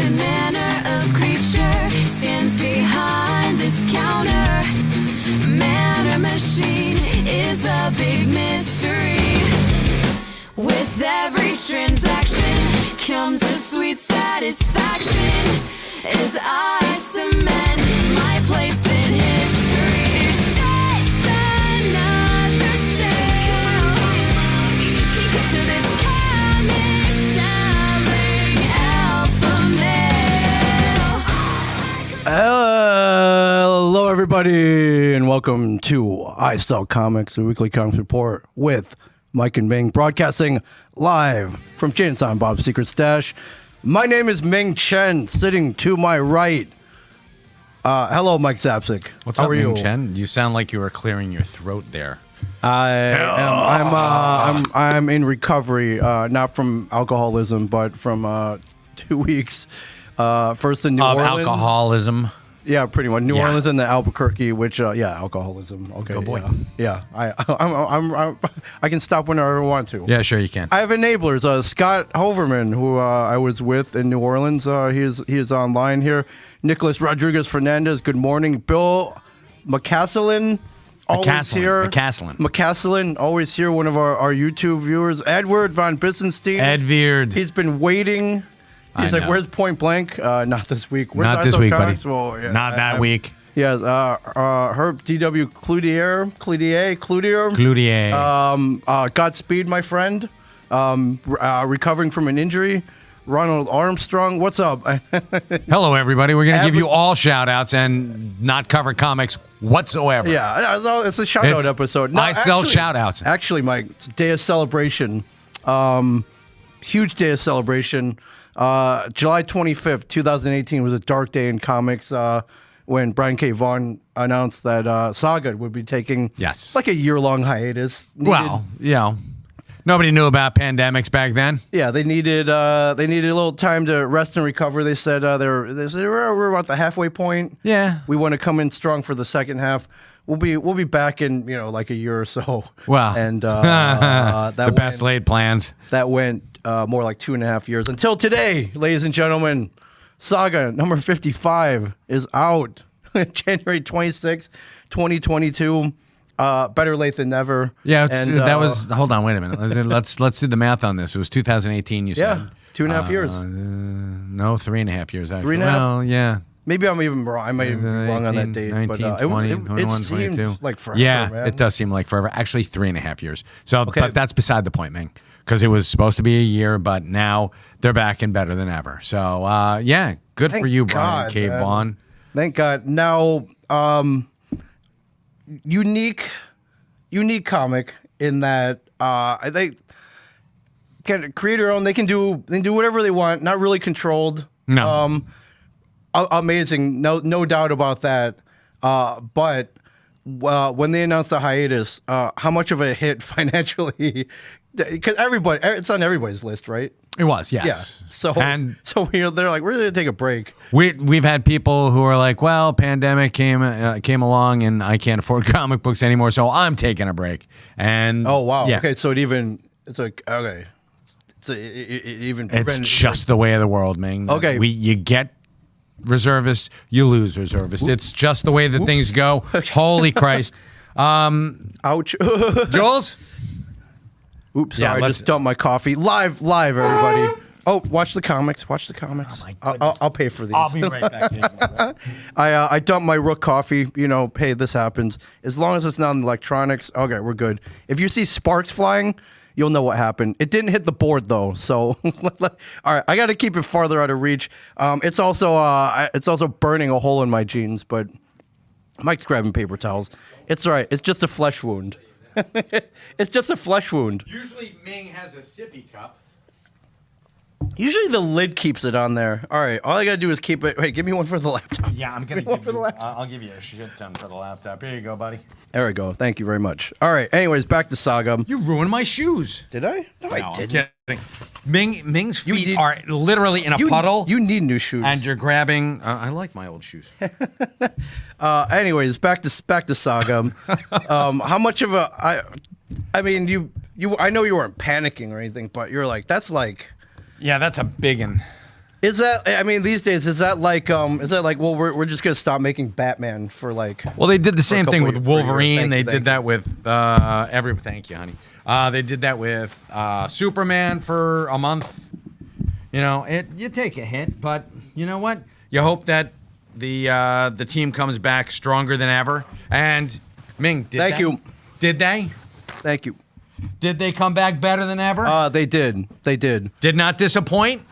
manner of creature stands behind this counter? Man or machine is the big mystery. With every transaction comes a sweet satisfaction as I cement my place in history. It's just another sale to this comic selling alpha male. Hello, everybody, and welcome to I Sell Comics, a weekly comics report with Mike and Ming, broadcasting live from Jay and Silent Bob's Secret Stash. My name is Ming Chen, sitting to my right. Hello, Mike Zapsik. What's How up, are you? Ming Chen? You sound like you were clearing your throat there. I'm in recovery, not from alcoholism, but from 2 weeks. First in New Of Orleans. alcoholism. Yeah, pretty much. New Yeah. Orleans and the Albuquerque, which alcoholism. Okay, Good boy. Yeah, I can stop whenever I want to. Yeah, sure you can. I have enablers. Scott Hoverman, who I was with in New Orleans, he is online here. Nicholas Rodriguez Fernandez, good morning. Bill McCaslin, always here. McCaslin, always here. One of our YouTube viewers. Edward Von Bissenstein. Edward. He's been waiting. He's I like, know. "Where's Point Blank?" Not this week. Where's Not I this Sell week, buddy. Comics? Well, yeah, Not that week. Yes, Herb D.W. Cloutier. Godspeed, my friend. Recovering from an injury. Ronald Armstrong, what's up? Hello, everybody. We're going to give you all shout-outs and not cover comics whatsoever. Yeah, it's a shout-out It's episode. I sell shout-outs. Actually, Mike, it's a day of celebration. Huge day of celebration. July 25th, 2018 was a dark day in comics when Brian K. Vaughan announced that Saga would be taking like a year-long hiatus. Well, nobody knew about pandemics back then. Yeah, they needed a little time to rest and recover. They said we're about the halfway point. Yeah. We want to come in strong for the second half. We'll be back in like a year or so. Wow. And the best laid plans. That went more like 2.5 years until today, ladies and gentlemen. Saga number 55 is out. January 26th, 2022. Better late than never. Yeah, and, hold on, wait a minute. Let's do the math on this. It was 2018, you said. Yeah, 2.5 years. No, 3.5 years, actually. 3.5? Well, yeah. Maybe I'm even wrong. I might even be wrong on that date. 19, but 20, it 21, seemed 22. like forever, Yeah, man. it does seem like forever. Actually, 3.5 years. So, Okay. but that's beside the point, man. Because it was supposed to be a year, but now they're back and better than ever. So, good Thank for you, God, Brian K. man. Vaughan. Thank God. Now, unique comic in that they can create their own. They can do whatever they want. Not really controlled. No. Amazing. No doubt about that. But when they announced the hiatus, how much of a hit financially? Because it's on everybody's list, right? It was, yes. Yeah. So they're like, we're going to take a break. We've had people who are like, well, pandemic came along and I can't afford comic books anymore, so I'm taking a break. And Oh wow. yeah. Okay, so it's like okay. It's just the way of the world, man. Okay. You get reservists, you lose reservists. It's just the way that things go. Holy Christ. Ouch. Jules? Oops, Yeah, sorry, I just dumped my coffee. Live, everybody. Oh, watch the comics. Oh my goodness. I'll pay for these. I'll be right back. I dumped my Rook coffee. Hey, this happens. As long as it's not in electronics, okay, we're good. If you see sparks flying, you'll know what happened. It didn't hit the board though, so all right. I got to keep it farther out of reach. It's also burning a hole in my jeans, but Mike's grabbing paper towels. It's all right. It's just a flesh wound. It's just a flesh wound. Usually Ming has a sippy cup. Usually the lid keeps it on there. All right, all I gotta do is keep it. Wait, give me one for the laptop. Yeah, I'm gonna give you. I'll give you a shit ton for the laptop. Here you go, buddy. There we go. Thank you very much. All right. Anyways, back to Saga. You ruined my shoes. Did I? No, I I'm didn't. kidding. Ming's feet need- are literally in a puddle. You need new shoes. and you're grabbing. I like my old shoes. Anyways, back to Saga. How much of a? I mean, you. I know you weren't panicking or anything, but you're like, that's like. Yeah, that's a big one. Is that? I mean, these days, is that like? Well, we're just gonna stop making Batman for like. Well, they did the same thing with couple of years. Wolverine. They Thank did you. that with Thank you, honey. They did that with Superman for a month. You know, you take a hit, but you know what? You hope that the team comes back stronger than ever. And Ming, Thank you. Did they? Thank you. Did they come back better than ever? They did. They did. Did not disappoint?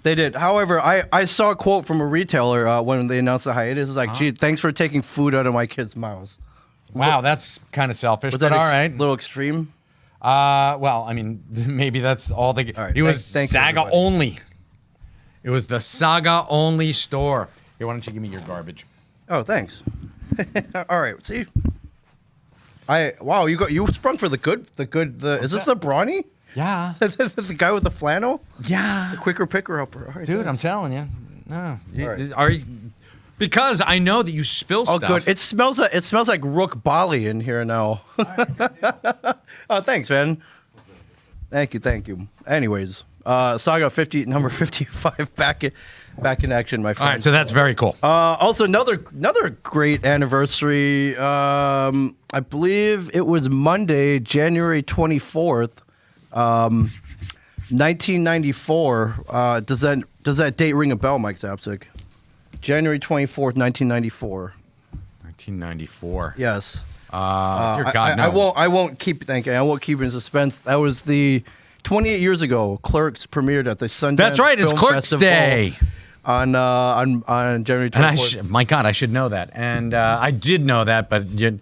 They did. However, I saw a quote from a retailer when they announced the hiatus. It's like, gee, thanks for taking food out of my kids' mouths. Wow, that's kind of selfish, Was but that all right. a little extreme? Well, I mean, maybe that's all they. All right, It was thank you, Saga everybody. only. It was the Saga only store. Here, why don't you give me your garbage? Oh, thanks. All right. See, you sprung for the good. Is this the brawny? Yeah. The guy with the flannel? Yeah. Quicker picker upper. All right, Dude, thanks. I'm telling you. No. All right. Are you, because I know that you spill Oh, stuff. good. It smells like Rook Bali in here now. Oh, thanks, man. Thank you. Anyways, Saga number 55 back in action, my All friend. right, so that's very cool. Also, another great anniversary. I believe it was Monday, January 24th, 1994. Does that date ring a bell, Mike Zapsik? January 24th, 1994. 1994. Yes. Dear God, no. I won't keep thinking. I won't keep it in suspense. That was the 28 years ago. Clerks premiered at the Sundance. That's right. It's Film Clerks Festival Day. on January 24th. And my God, I should know that. And I did know that, but you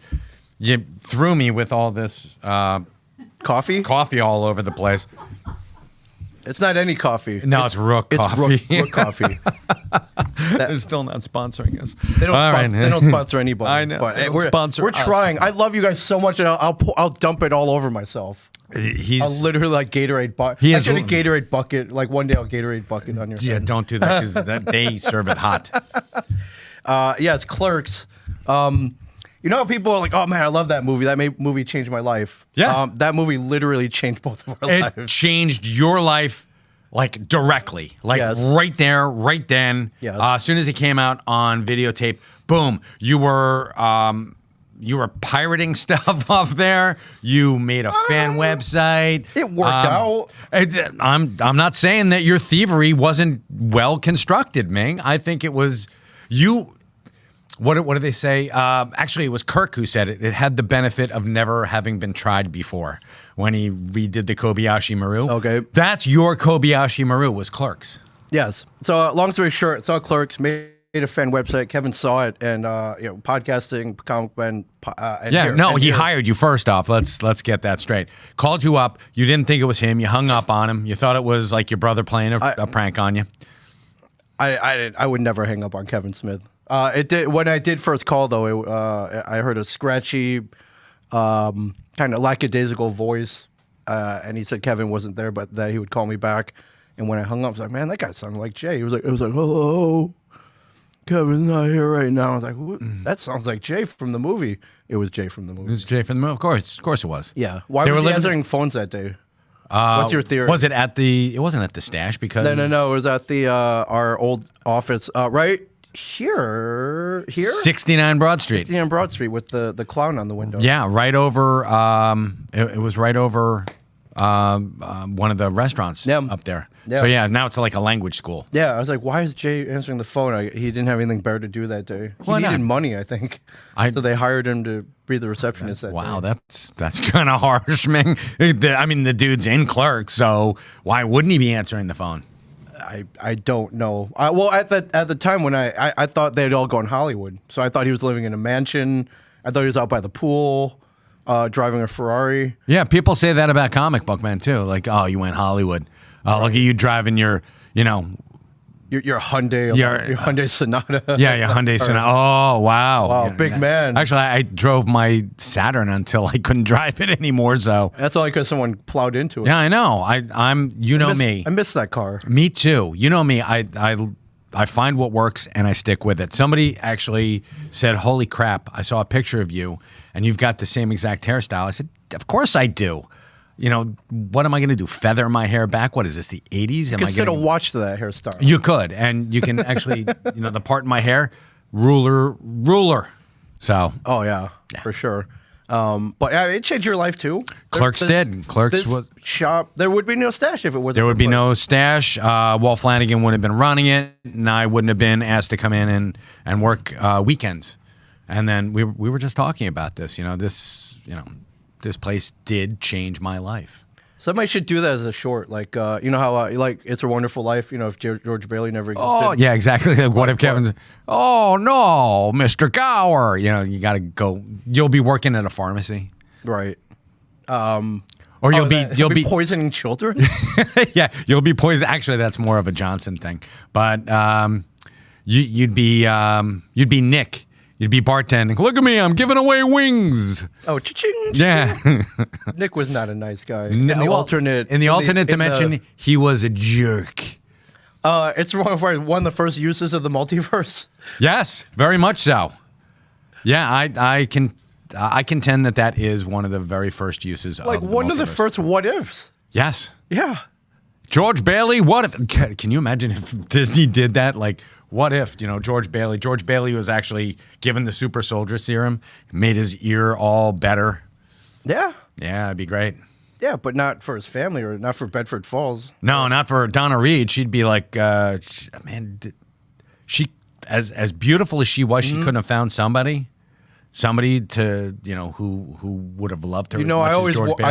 threw me with all this Coffee? all over the place. It's not any coffee. No, it's Rook coffee. Rook coffee. They're still not sponsoring us. They don't, All right. they don't sponsor anybody. I know. But They hey, don't we're sponsor we're us. trying. I love you guys so much, and I'll dump it all over myself. He's I'll literally like Gatorade bucket. He I is should a l- Gatorade bucket. Like one day I'll Gatorade bucket on your yeah. head. Don't do that because they serve it hot. Yeah, it's Clerks. You know how people are like, oh man, I love that movie. That movie changed my life. Yeah. That movie literally changed both of our It lives. changed your life like directly, like Yes. right there, right then. Yes. As soon as it came out on videotape, boom, you were pirating stuff off there. You made a fan website. It worked out. I'm not saying that your thievery wasn't well constructed, Ming. I think it was you. What did they say? Actually, it was Kirk who said it. It had the benefit of never having been tried before when he redid the Kobayashi Maru. Okay. That's your Kobayashi Maru was Clerks. Yes. So long story short, saw Clerks, made a fan website. Kevin saw it, and podcasting, comic man. He hired you first off. Let's get that straight. Called you up. You didn't think it was him. You hung up on him. You thought it was like your brother playing a prank on you. I would never hang up on Kevin Smith. It did when I did first call though. I heard a scratchy, kind of lackadaisical voice, and he said Kevin wasn't there, but that he would call me back. And when I hung up, I was like, "Man, that guy sounded like Jay." It was like, "Hello, Kevin's not here right now." I was like, "That sounds like Jay from the movie." It was Jay from the It movie. was Jay from the movie. Of course it was. Yeah. Why They was were he living- answering phones that day? What's your theory? Was it at the? It wasn't at the stash because No. It was at the our old office, right here. 69 Broad Street. On Broad Street with the clown on the window. Yeah, right over. It was right over one of the restaurants Yeah. up there. Yeah. So yeah, now it's like a language school. Yeah, I was like, why is Jay answering the phone? He didn't have anything better to do that day. He Why not? needed money, I think. So they hired him to be the receptionist that Wow, day. that's kind of harsh, man. I mean, the dude's in Clerk, so why wouldn't he be answering the phone? I don't know. Well, at the time when I thought they'd all gone Hollywood, so I thought he was living in a mansion. I thought he was out by the pool, driving a Ferrari. Yeah, people say that about comic book men too. Like, oh, you went Hollywood. Oh, look at you driving your, Your Hyundai, your Hyundai Sonata. Yeah, your Hyundai Sonata. Oh, wow. Wow, Yeah, big man. Actually, I drove my Saturn until I couldn't drive it anymore. So That's only because someone plowed into it. yeah, I know. I'm me. I miss that car. Me too. You know me. I find what works and I stick with it. Somebody actually said, "Holy crap! I saw a picture of you and you've got the same exact hairstyle." I said, "Of course I do." you know, what am I going to do? Feather my hair back? What is this, the 80s? You Am can I sit a getting... watch to that hairstyle. You could, and you can actually, you know, the part in my hair, ruler. So. Oh, yeah, for sure. But it changed your life, too. Clerks did. Clerks was... shop, there would be no stash if it wasn't. There would be no stash. Walt Flanagan wouldn't have been running it, and I wouldn't have been asked to come in and work weekends. And then we were just talking about this. This place did change my life. Somebody should do that as a short, like you know how like It's a Wonderful Life. You know, if George Bailey never existed. Oh yeah, exactly. Like, what if Kevin's? Oh no, Mr. Gower. You know, you got to go. You'll be working at a pharmacy, right? Or you'll be poisoning children. Yeah, you'll be poisoned. Actually, that's more of a Johnson thing. But you'd be Nick. You'd be bartending. Look at me, I'm giving away wings. Oh, cha-ching. Yeah. Nick was not a nice guy. No, in the alternate dimension, he was a jerk. It's one of the first uses of the multiverse. Yes, very much so. Yeah, I contend that is one of the very first uses of the one of the multiverse. first what ifs. Yes. Yeah. George Bailey, what if? Can you imagine if Disney did that? Like, what if, George Bailey? George Bailey was actually given the super soldier serum, made his ear all better. Yeah. Yeah, it'd be great. Yeah, but not for his family or not for Bedford Falls. No, not for Donna Reed. She'd be like, man, she as beautiful as she was, she couldn't have found somebody to who would have loved her. I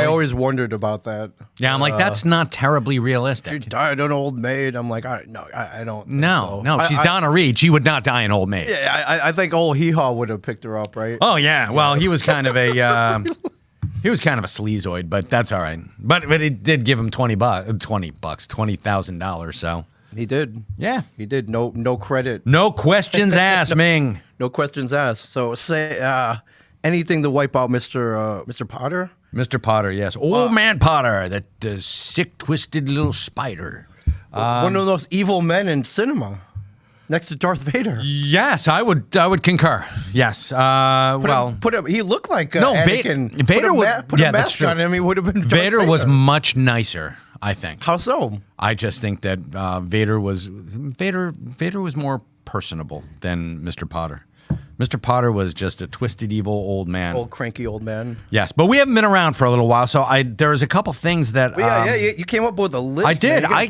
always wondered about that. Yeah, I'm like, that's not terribly realistic. She died an old maid. I'm like, I don't. No, she's Donna Reed. She would not die an old maid. Yeah, I think old Hee Haw would have picked her up, right? Oh yeah. Well, he was kind of a sleazoid, but that's all right. But it did give him $20,000. So he did. Yeah, he did. No credit. No questions asked, Ming. No questions asked. So say anything to wipe out Mr. Potter. Mr. Potter, yes. Old man Potter, the sick, twisted little spider. One of those evil men in cinema, next to Darth Vader. Yes, I would concur. Yes. He looked like Anakin. Vader put a mask on him. He would have been. Vader was much nicer, I think. How so? I just think that Vader was more personable than Mr. Potter. Mr. Potter was just a twisted, evil old man. Old, cranky old man. Yes, but we haven't been around for a little while, so there's a couple things that... you came up with a list. I did. I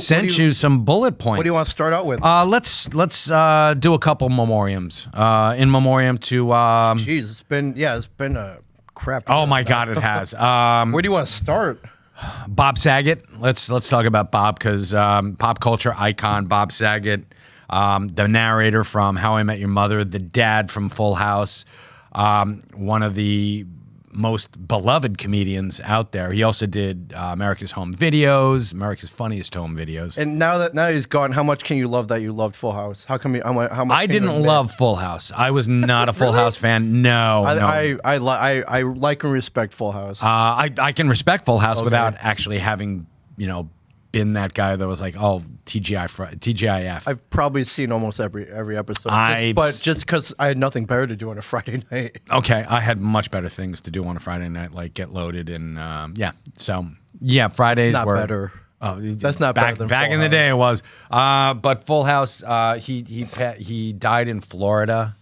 sent you some bullet points. What do you want to start out with? Let's do a couple memoriams. In memoriam to... Jeez, it's been a crap. Oh, my God, it has. Where do you want to start? Bob Saget. Let's talk about Bob, because pop culture icon Bob Saget... the narrator from How I Met Your Mother, the dad from Full House, one of the most beloved comedians out there. He also did America's Home Videos, America's Funniest Home Videos. And now he's gone, how much can you love that you loved Full House? How come how much? I didn't love Full House. I was not a Full House fan. No, I like and respect Full House. I can respect Full House without actually having been that guy that was like, oh, TGIF. I've probably seen almost every episode, just because I had nothing better to do on a Friday night. Okay, I had much better things to do on a Friday night, like get loaded and Fridays not were better. Oh, that's not back better than in the day. It was, but Full House. He died in Florida.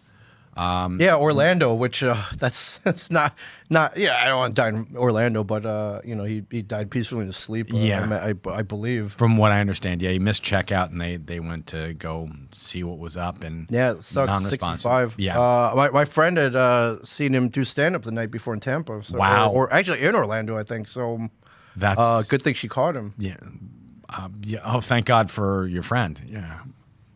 Orlando, which that's not. Yeah, I don't want to die in Orlando, but he died peacefully in his sleep. I believe. From what I understand, he missed checkout, and they went to go see what was up, and it sucks. 65. Yeah, my friend had seen him do stand up the night before in Tampa. So, wow. Or actually in Orlando, I think. So that's good thing she caught him. Yeah. Oh, thank God for your friend. Yeah.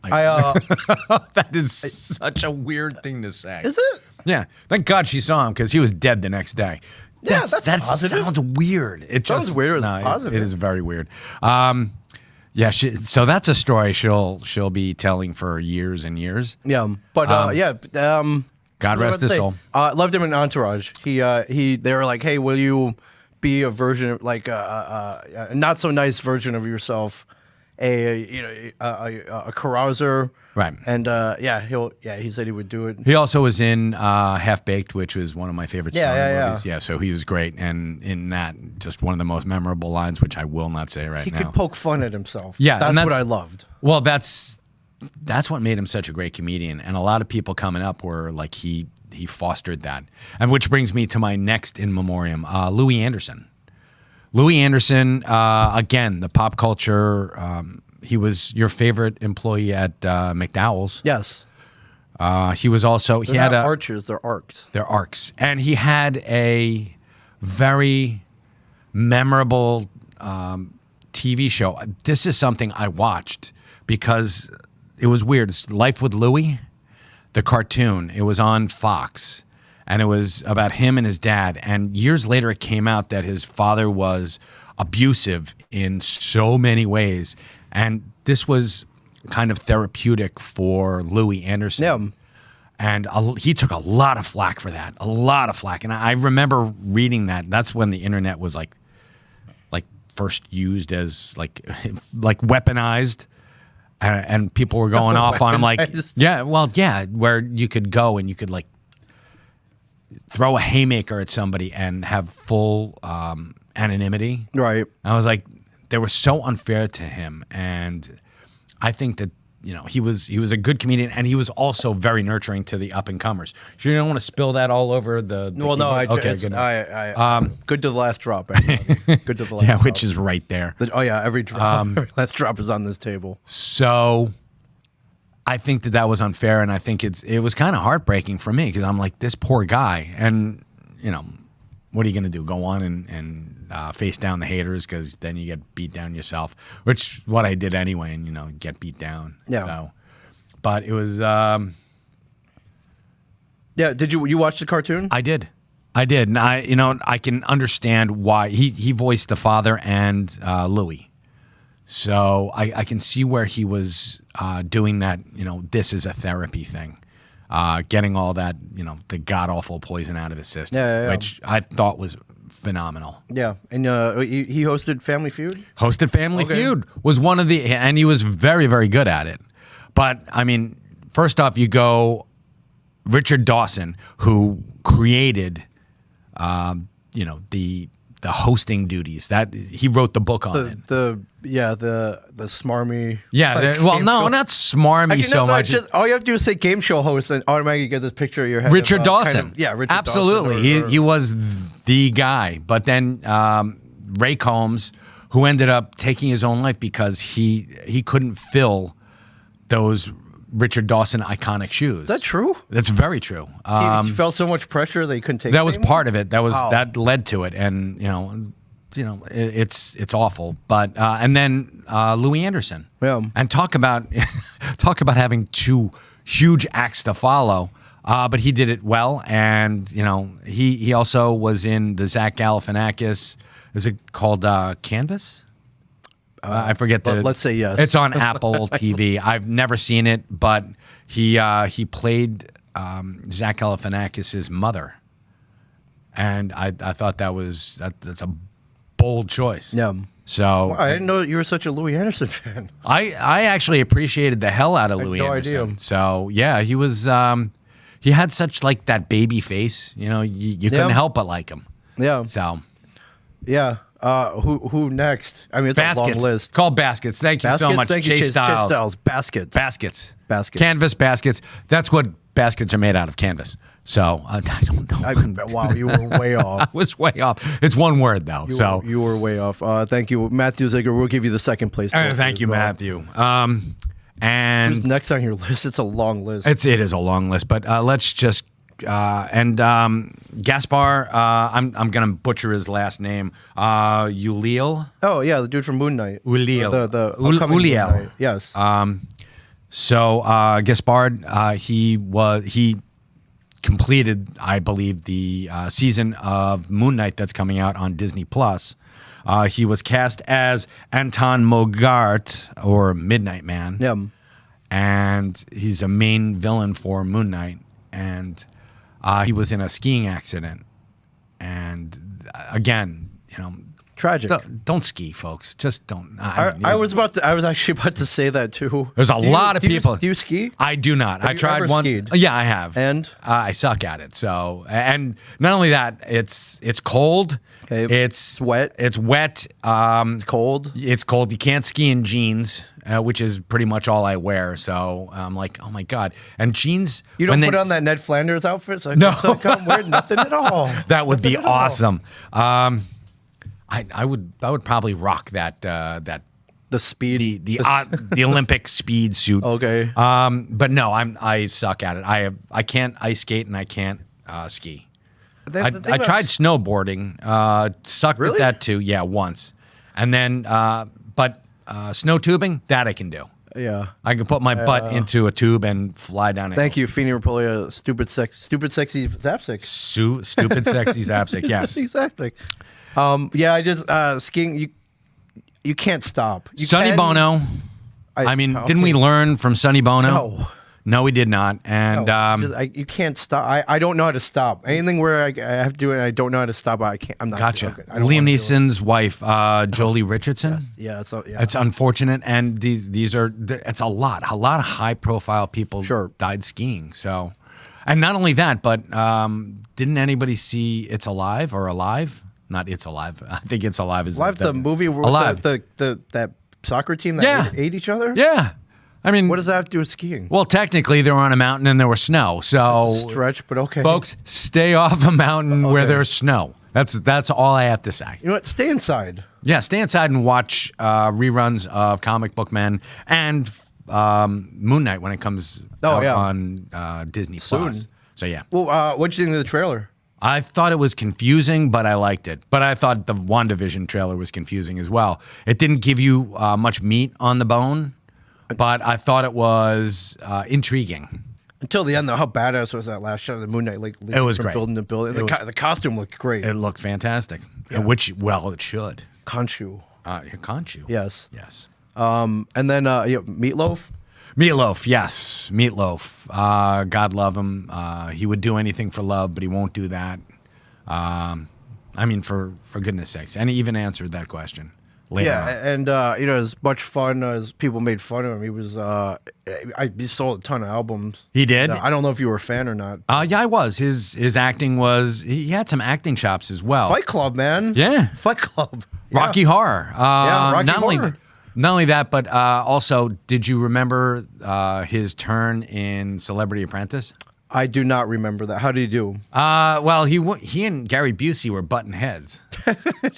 That is such a weird thing to say. Is it? Yeah. Thank God she saw him, because he was dead the next day. That's positive. Sounds weird. It sounds weird. It's positive. It is very weird. So that's a story she'll be telling for years and years. Yeah, but God rest his soul. Loved him in Entourage. They were like, hey, will you be a version of, like a not so nice version of yourself a carouser. Right. And he said he would do it. He also was in Half Baked, which was one of my favorite movies. Yeah. Yeah, so he was great. And in that, just one of the most memorable lines, which I will not say right He now. could poke fun at himself. Yeah, that's and what I loved. Well, that's what made him such a great comedian. And a lot of people coming up were like, he fostered that. And which brings me to my next in memoriam, Louis Anderson. Louis Anderson, again, the pop culture. He was your favorite employee at McDowell's. Yes. He was also They're not arches, they're arcs. They're arcs, and he had a very memorable TV show. This is something I watched because it was weird. It's Life with Louie, the cartoon. It was on Fox, and it was about him and his dad. And years later, it came out that his father was abusive in so many ways. And this was kind of therapeutic for Louis Anderson. Yeah. And he took a lot of flack for that, a lot of flack. And I remember reading that. That's when the internet was like first used as like weaponized. And people were going off on him like, where you could go and you could like throw a haymaker at somebody and have full anonymity. Right. I was like, they were so unfair to him, and I think that he was a good comedian, and he was also very nurturing to the up and comers. So you don't want to spill that all all the well, no, keyboard? okay, good. Good to the last drop. Everybody. Good to the last. Yeah, drop. which is right there. Every drop. Every last drop is on this table. So I think that was unfair, and I think it was kind of heartbreaking for me because I'm like, this poor guy, and what are you going to do? Go on and face down the haters because then you get beat down yourself, which what I did anyway, and get beat down. Yeah. So, but it was. Did you watch the cartoon? I did, and I can understand why he voiced the father and Louis, so I can see where he was doing that. This is a therapy thing. Getting all that, the god-awful poison out of his system, which I thought was phenomenal. Yeah, and he hosted Family Feud? Hosted Family Feud, was one of the, and he was very, very good at it. But, I mean, first off, you go Richard Dawson, who created, the hosting duties. That he wrote the book on it. The smarmy. Yeah, not smarmy so much. All you have to do is say game show host and automatically get this picture in your head. Richard Dawson. Richard absolutely. Dawson He was the guy. But then Ray Combs, who ended up taking his own life because he couldn't fill those Richard Dawson iconic shoes. Is that true? That's very true. He felt so much pressure that he couldn't take. That was anymore? part of it. That led to it, and it's awful. But and then Louis Anderson. Yeah. And talk about having two huge acts to follow. But he did it well, and he also was in the Zach Galifianakis. Is it called Canvas? I forget the. Let's say yes. It's on Apple TV. I've never seen it, but he played Zach Galifianakis' mother, and I thought that's a bold choice. Yeah. So I didn't know you were such a Louis Anderson fan. I actually appreciated the hell out of Louis Anderson. No idea. So yeah, he was. He had such like that baby face. You couldn't help but like him. Yeah. So. Yeah. Who next? I mean, it's Baskets. a long list. Called Baskets. Thank you so much, Thank you, Chase Styles. Chase Styles. Baskets. Canvas baskets. That's what baskets are made out of, canvas. So I don't know. Wow, you were way off. I was way off. It's one word though. You were way off. Thank you, Matthew Ziegler. We'll give you the second place. Thank you, Matthew. And who's next on your list? It's a long list. It is a long list, but let's just Gaspar. I'm gonna butcher his last name. Uliel. Oh yeah, the dude from Moon Knight. Uliel. The upcoming Moon Knight. Yes. So Gaspard, he completed, I believe, the season of Moon Knight that's coming out on Disney Plus. He was cast as Anton Mogart, or Midnight Man. Yeah. And he's a main villain for Moon Knight. And he was in a skiing accident. And again, Tragic. Don't ski, folks. Just don't. I was actually about to say that too. There's a lot of people. Do you ski? I do not. Have I you tried ever one. skied? Yeah, I have. And? I suck at it. So, and not only that, it's cold. Okay. It's wet. It's wet. It's cold. It's cold. You can't ski in jeans, which is pretty much all I wear. So I'm like, oh my god. And jeans. You don't put on that Ned Flanders outfit? So No. So I'm wearing nothing at all. That would be Nothing at all. awesome. I would probably rock that The speed. the Olympic speed suit. Okay. But no, I suck at it. I can't ice skate and I can't ski. I tried snowboarding. Sucked Really? at that too. Yeah, once. And then, but snow tubing, that I can do. Yeah. I can put my butt into a tube and fly down it. Thank you, Feeney Rapolia. Stupid sexy Zapsik. Stupid, sexy Zapsik. Yes. Exactly. Yeah, I just skiing. You can't stop. You Sonny can- Bono. I mean, didn't we learn from Sonny Bono? No. No, we did not. And you can't stop. I don't know how to stop. Anything where I have to do it and I don't know how to stop, I can't. I'm not. gotcha. Okay, I don't Liam wanna do it. Neeson's wife, Jolie Richardson. Yeah, yeah. It's unfortunate, and these are it's a lot of high profile people Sure. died skiing. So, and not only that, but didn't anybody see It's Alive or Alive? Not It's Alive. I think It's Alive is Alive, the movie where Alive. that soccer team that ate each other. Yeah, I mean, What does that have to do with skiing? well, technically they were on a mountain and there was snow. So, Stretch, but okay. folks, stay off a mountain where Okay. there's snow. That's all I have to say. You know what? Stay inside. Yeah, stay inside and watch reruns of Comic Book Men and Moon Knight when it comes out yeah. on Disney Plus. Soon. So yeah, Well, what'd you think of the trailer? I thought it was confusing, but I liked it. But I thought the WandaVision trailer was confusing as well. It didn't give you much meat on the bone, but I thought it was intriguing. Until the end, though, how badass was that last shot of the Moon Knight? Like, It was from great. building to building. The costume looked great. It looked fantastic, which, well, it should. Khonshu. Can't you? Yes. Yes. And then Meatloaf. Meatloaf, yes, Meatloaf. God love him. He would do anything for love, but he won't do that. I mean, for goodness sakes, and he even answered that question later. Yeah, on. and as much fun as people made fun of him, he was. He sold a ton of albums. He did? I don't know if you were a fan or not. Yeah, I was. His acting was. He had some acting chops as well. Fight Club, man. Yeah. Fight Club. Yeah. Rocky Horror. Rocky not Horror. Not only that, but also, did you remember his turn in Celebrity Apprentice? I do not remember that. How did he do? Well, he and Gary Busey were butting heads.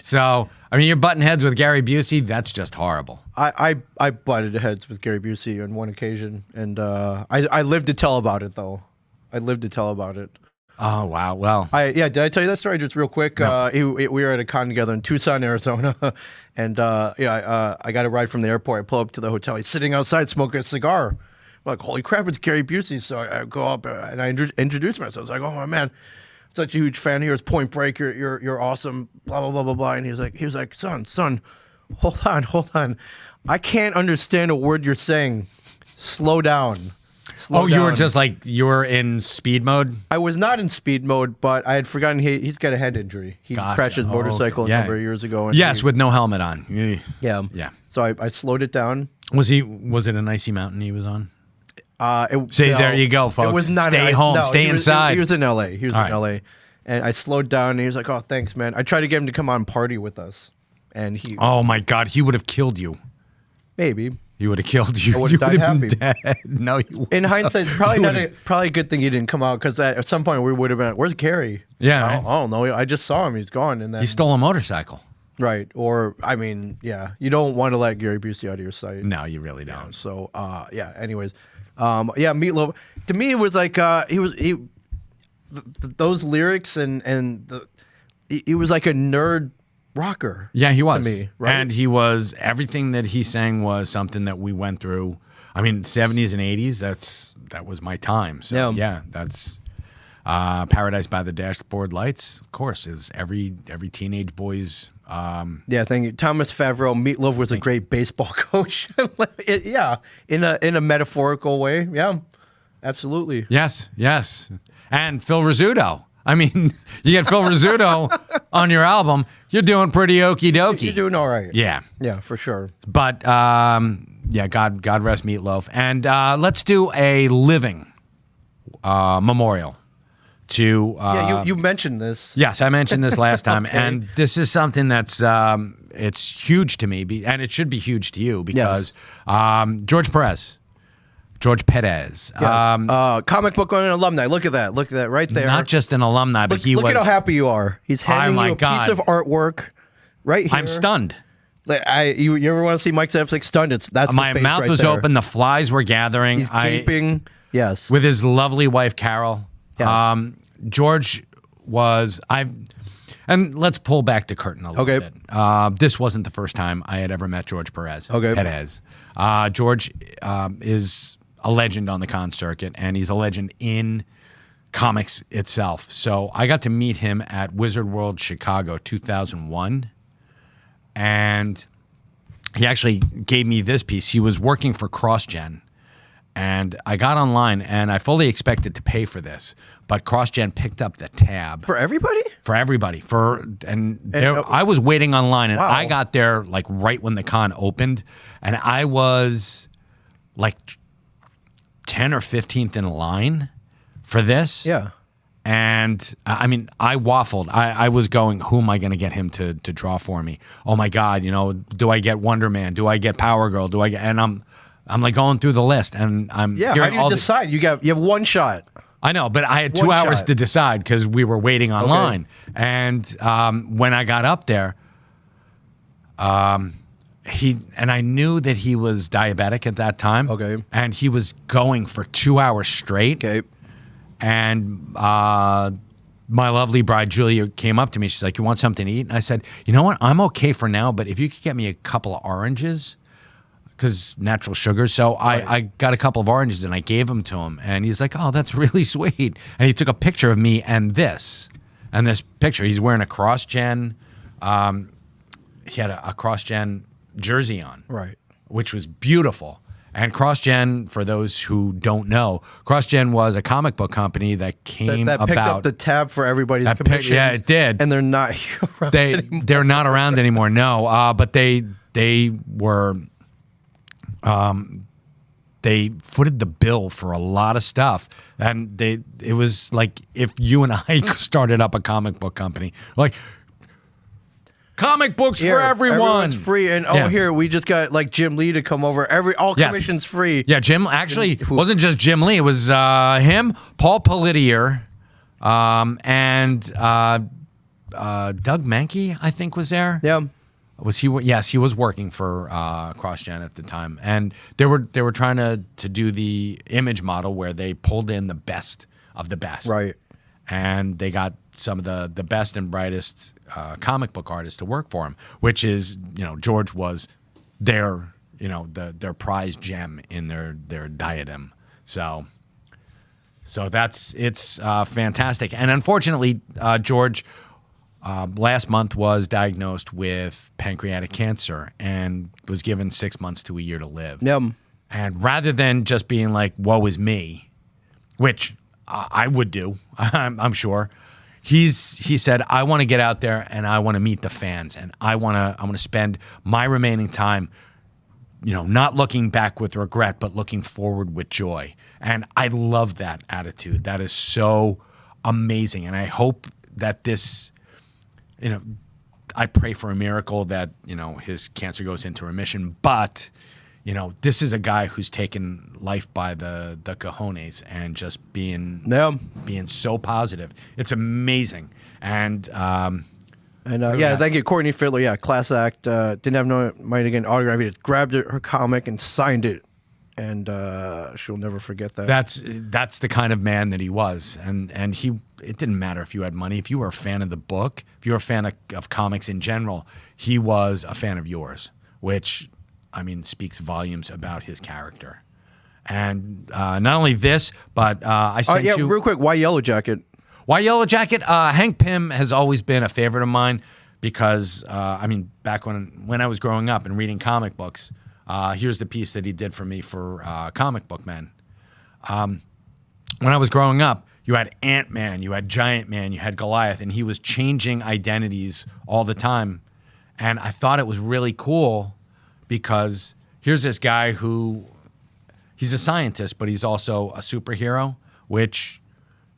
So, I mean, you're butting heads with Gary Busey. That's just horrible. I butted heads with Gary Busey on one occasion, and I lived to tell about it, though. I lived to tell about it. Oh wow! Well, did I tell you that story just real quick? No. We were at a con together in Tucson, Arizona, and I got a ride from the airport. I pull up to the hotel. He's sitting outside smoking a cigar. I'm like, holy crap, it's Gary Busey. So I go up and I introduce myself. I was like, oh my man, such a huge fan. Here's Point Break. You're awesome. Blah blah blah blah blah. And he was like, son, hold on. I can't understand a word you're saying. Slow down. you were just like, you were in speed mode? I was not in speed mode, but I had forgotten he's got a head injury. He Gotcha. crashed his motorcycle okay. a number of years ago. And Yes, with no helmet on. yeah. Yeah. So I slowed it down. Was it an icy mountain he was on? See, there you go, folks. It was not. Stay home. Stay inside. He was in L.A. He was All in right. L.A. And I slowed down, and he was like, "Oh, thanks, man." I tried to get him to come on party with us, and he Oh my God, he would have killed you. maybe. He would have killed you. I would've You died would have been dead. No, you In hindsight, probably a good thing he didn't come out because at some point we would have been like, "Where's Gary?" Yeah, I right. don't know. I just saw him. He's gone, and then He stole a motorcycle. right. Or I mean, yeah, you don't want to let Gary Busey out of your sight. No, you really don't. So yeah. Anyways, Meatloaf. To me, it was like those lyrics and he was like a nerd rocker. Yeah, he was. To me, right? And he was, everything that he sang was something that we went through. I mean, 70s and 80s, that was my time. So yeah, that's Paradise by the Dashboard Lights, of course, is every teenage boy's yeah, thank you. Thomas Favreau. Meatloaf was a great baseball coach. Yeah, in a metaphorical way. Yeah, absolutely. Yes. And Phil Rizzuto. I mean, you get Phil Rizzuto on your album, you're doing pretty okie dokie. You're doing all right. Yeah. Yeah, for sure. But yeah, God rest Meatloaf. And let's do a living memorial to. Yeah, you mentioned this. Yes, I mentioned this last time, Okay. and this is something that's it's huge to me, and it should be huge to you because George Perez. Yes. Comic book alumni. Look at that. Look at that right there. Not just an alumni, but look, he look was. at how happy you are. He's handing my you a God. piece of artwork right here. I'm stunned. Like, you ever want to see Mike Zepsik stunned? That's My the face mouth right was there. open. The flies were gathering. He's gaping. Yes. With his lovely wife Carol. Yes. George was and let's pull back the curtain a little Okay. bit. This wasn't the first time I had ever met George Perez. Okay. Perez. George is a legend on the con circuit, and he's a legend in comics itself. So I got to meet him at Wizard World Chicago 2001, and he actually gave me this piece. He was working for CrossGen, and I got online, and I fully expected to pay for this, but CrossGen picked up the tab For everybody? for everybody. I was waiting online, and Wow. I got there like right when the con opened, and I was like 10 or 15th in line for this. Yeah. And I mean, I waffled. I was going, who am I going to get him to draw for me? Oh my God, do I get Wonder Man? Do I get Power Girl? Do I get? And I'm like going through the list, and I'm Yeah. How hearing do you all decide? You have one shot. I know, but I had 2 One hours shot. to decide because we were waiting online. And when I got up there, I knew that he was diabetic at that time. Okay. And he was going for 2 hours straight. Okay. And my lovely bride, Julia, came up to me. She's like, you want something to eat? And I said, you know what? I'm okay for now, but if you could get me a couple of oranges, because natural sugars. So I got a couple of oranges and I gave them to him. And he's like, oh, that's really sweet. And he took a picture of me and this picture. He's wearing a CrossGen. He had a CrossGen jersey on. Right. Which was beautiful. And CrossGen, for those who don't know, CrossGen was a comic book company that came That picked up the tab for everybody's commissions. Yeah, it did. And they're not around anymore. They're not around anymore. No, but they were. They footed the bill for a lot of stuff, and it was like if you and I started up a comic book company, like comic books Here, for everyone, everyone's free, and Yeah. here we just got like Jim Lee to come over. All Yes. commissions free. Yeah, Jim actually wasn't just Jim Lee. It was him, Paul Pelletier, and Doug Mankey, I think, was there. Yeah. Was he? Yes, he was working for CrossGen at the time, and they were trying to do the image model where they pulled in the best of the best, Right. And they got some of the best and brightest comic book artists to work for him, which is George was their their prized gem in their diadem. So it's fantastic, and unfortunately, George. Last month was diagnosed with pancreatic cancer and was given 6 months to a year to live. Yeah. And rather than just being like, woe is me, which I would do, I'm sure, he said, I want to get out there and I want to meet the fans and I want to spend my remaining time, not looking back with regret, but looking forward with joy. And I love that attitude. That is so amazing. And I hope that this... I pray for a miracle that, his cancer goes into remission. But, this is a guy who's taken life by the cojones and just being so positive. It's amazing. And thank you, Courtney Fiddler. Yeah, class act. Didn't have no money to get an autograph. He just grabbed her comic and signed it, and she'll never forget that. That's the kind of man that he was, and he. It didn't matter if you had money. If you were a fan of the book, if you were a fan of comics in general, he was a fan of yours, which, speaks volumes about his character. And not only this, but I sent you... real quick, why Yellow Jacket? Why Yellow Jacket? Hank Pym has always been a favorite of mine because, back when I was growing up and reading comic books, here's the piece that he did for me for Comic Book Men. When I was growing up, you had Ant-Man, you had Giant Man, you had Goliath, and he was changing identities all the time. And I thought it was really cool because here's this guy who, he's a scientist, but he's also a superhero, which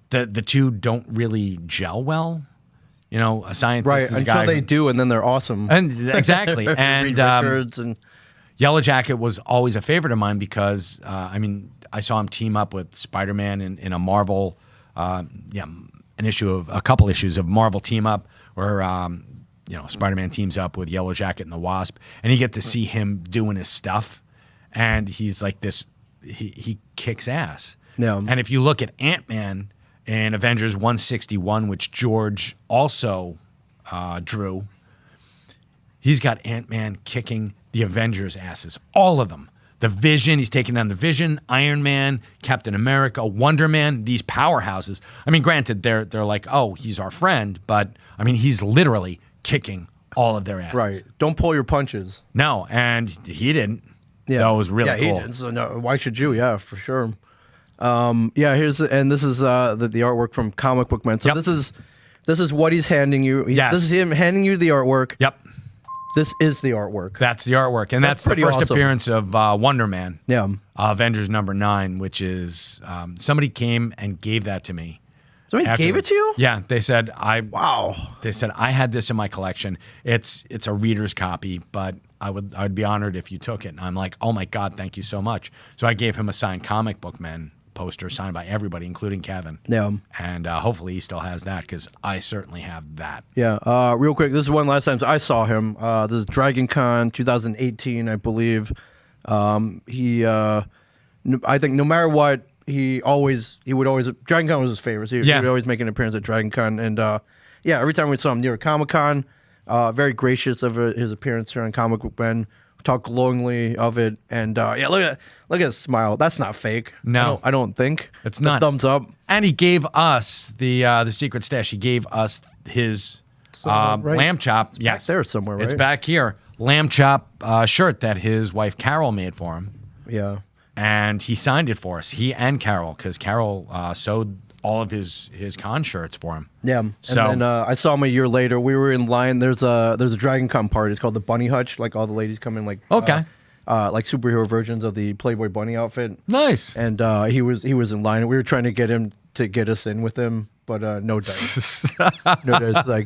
the two don't really gel well. You know, a scientist Right, is a until guy they who, do, and then they're awesome. and exactly. Reed And Richards and Yellow Jacket was always a favorite of mine because, I mean, I saw him team up with Spider-Man in a Marvel, a couple issues of Marvel team up where, Spider-Man teams up with Yellow Jacket and the Wasp, and you get to see him doing his stuff, and he's like this, he kicks ass. Yeah. And if you look at Ant-Man in Avengers 161, which George also drew, he's got Ant-Man kicking the Avengers' asses, all of them. The Vision, he's taking down the Vision, Iron Man, Captain America, Wonder Man, these powerhouses. I mean, granted, they're like, oh, he's our friend, but I mean, he's literally kicking all of their asses. right. Don't pull your punches. No, and he didn't. Yeah, So it was really he cool. did. So no, why should you? Yeah, for sure. This is the artwork from Comic Book Man. So Yep. this is what he's handing you. Yes. This is him handing you the artwork. Yep, This is the artwork. that's the artwork, and that's the pretty first awesome. appearance of Wonder Man. Yeah. Avengers #9, which is somebody came and gave that to me. Somebody gave it to you? Yeah, they said Wow. They said I had this in my collection. It's a reader's copy, but I'd be honored if you took it. And I'm like, oh my God, thank you so much. So I gave him a signed Comic Book Man poster signed by everybody, including Kevin. Yeah. And hopefully he still has that because I certainly have that. Yeah. Real quick, this is one last time I saw him. This is Dragon Con 2018, I believe. I think no matter what, he would always Dragon Con was his favorite. He would always make an appearance at Dragon Con, and every time we saw him near Comic Con, very gracious of his appearance here on Comic Book Ben. Talk glowingly of it, and look at his smile. That's not fake. No. I don't think It's The not. thumbs up. And he gave us the secret stash. He gave us his Right. lamb chop. Yes, back there somewhere, It's right? back here. Lamb chop shirt that his wife Carol made for him. Yeah. And he signed it for us. He and Carol, because Carol sewed all of his con shirts for him. Yeah. So- And then I saw him a year later. We were in line. There's a Dragon Con party. It's called the Bunny Hutch. Like all the ladies come in like Okay. like superhero versions of the Playboy Bunny outfit. Nice. And he was in line. We were trying to get him to get us in with him, but no dice. No dice.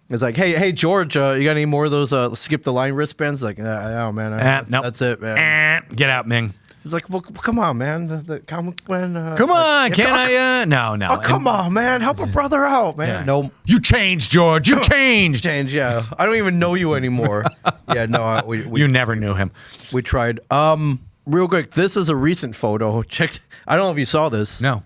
It's like, hey George, you got any more of those skip the line wristbands? Like, no man, Nope. that's it, man. Get out, Ming. It's like, well, come on, man. The comic man. Come on, can I? No. Oh, come on, man. Help a brother out, man. Yeah. No. You changed, George. You changed. Change, yeah. I don't even know you anymore. Yeah, no, You never knew him. we tried. Real quick, this is a recent photo. Checked. I don't know if you saw this. No.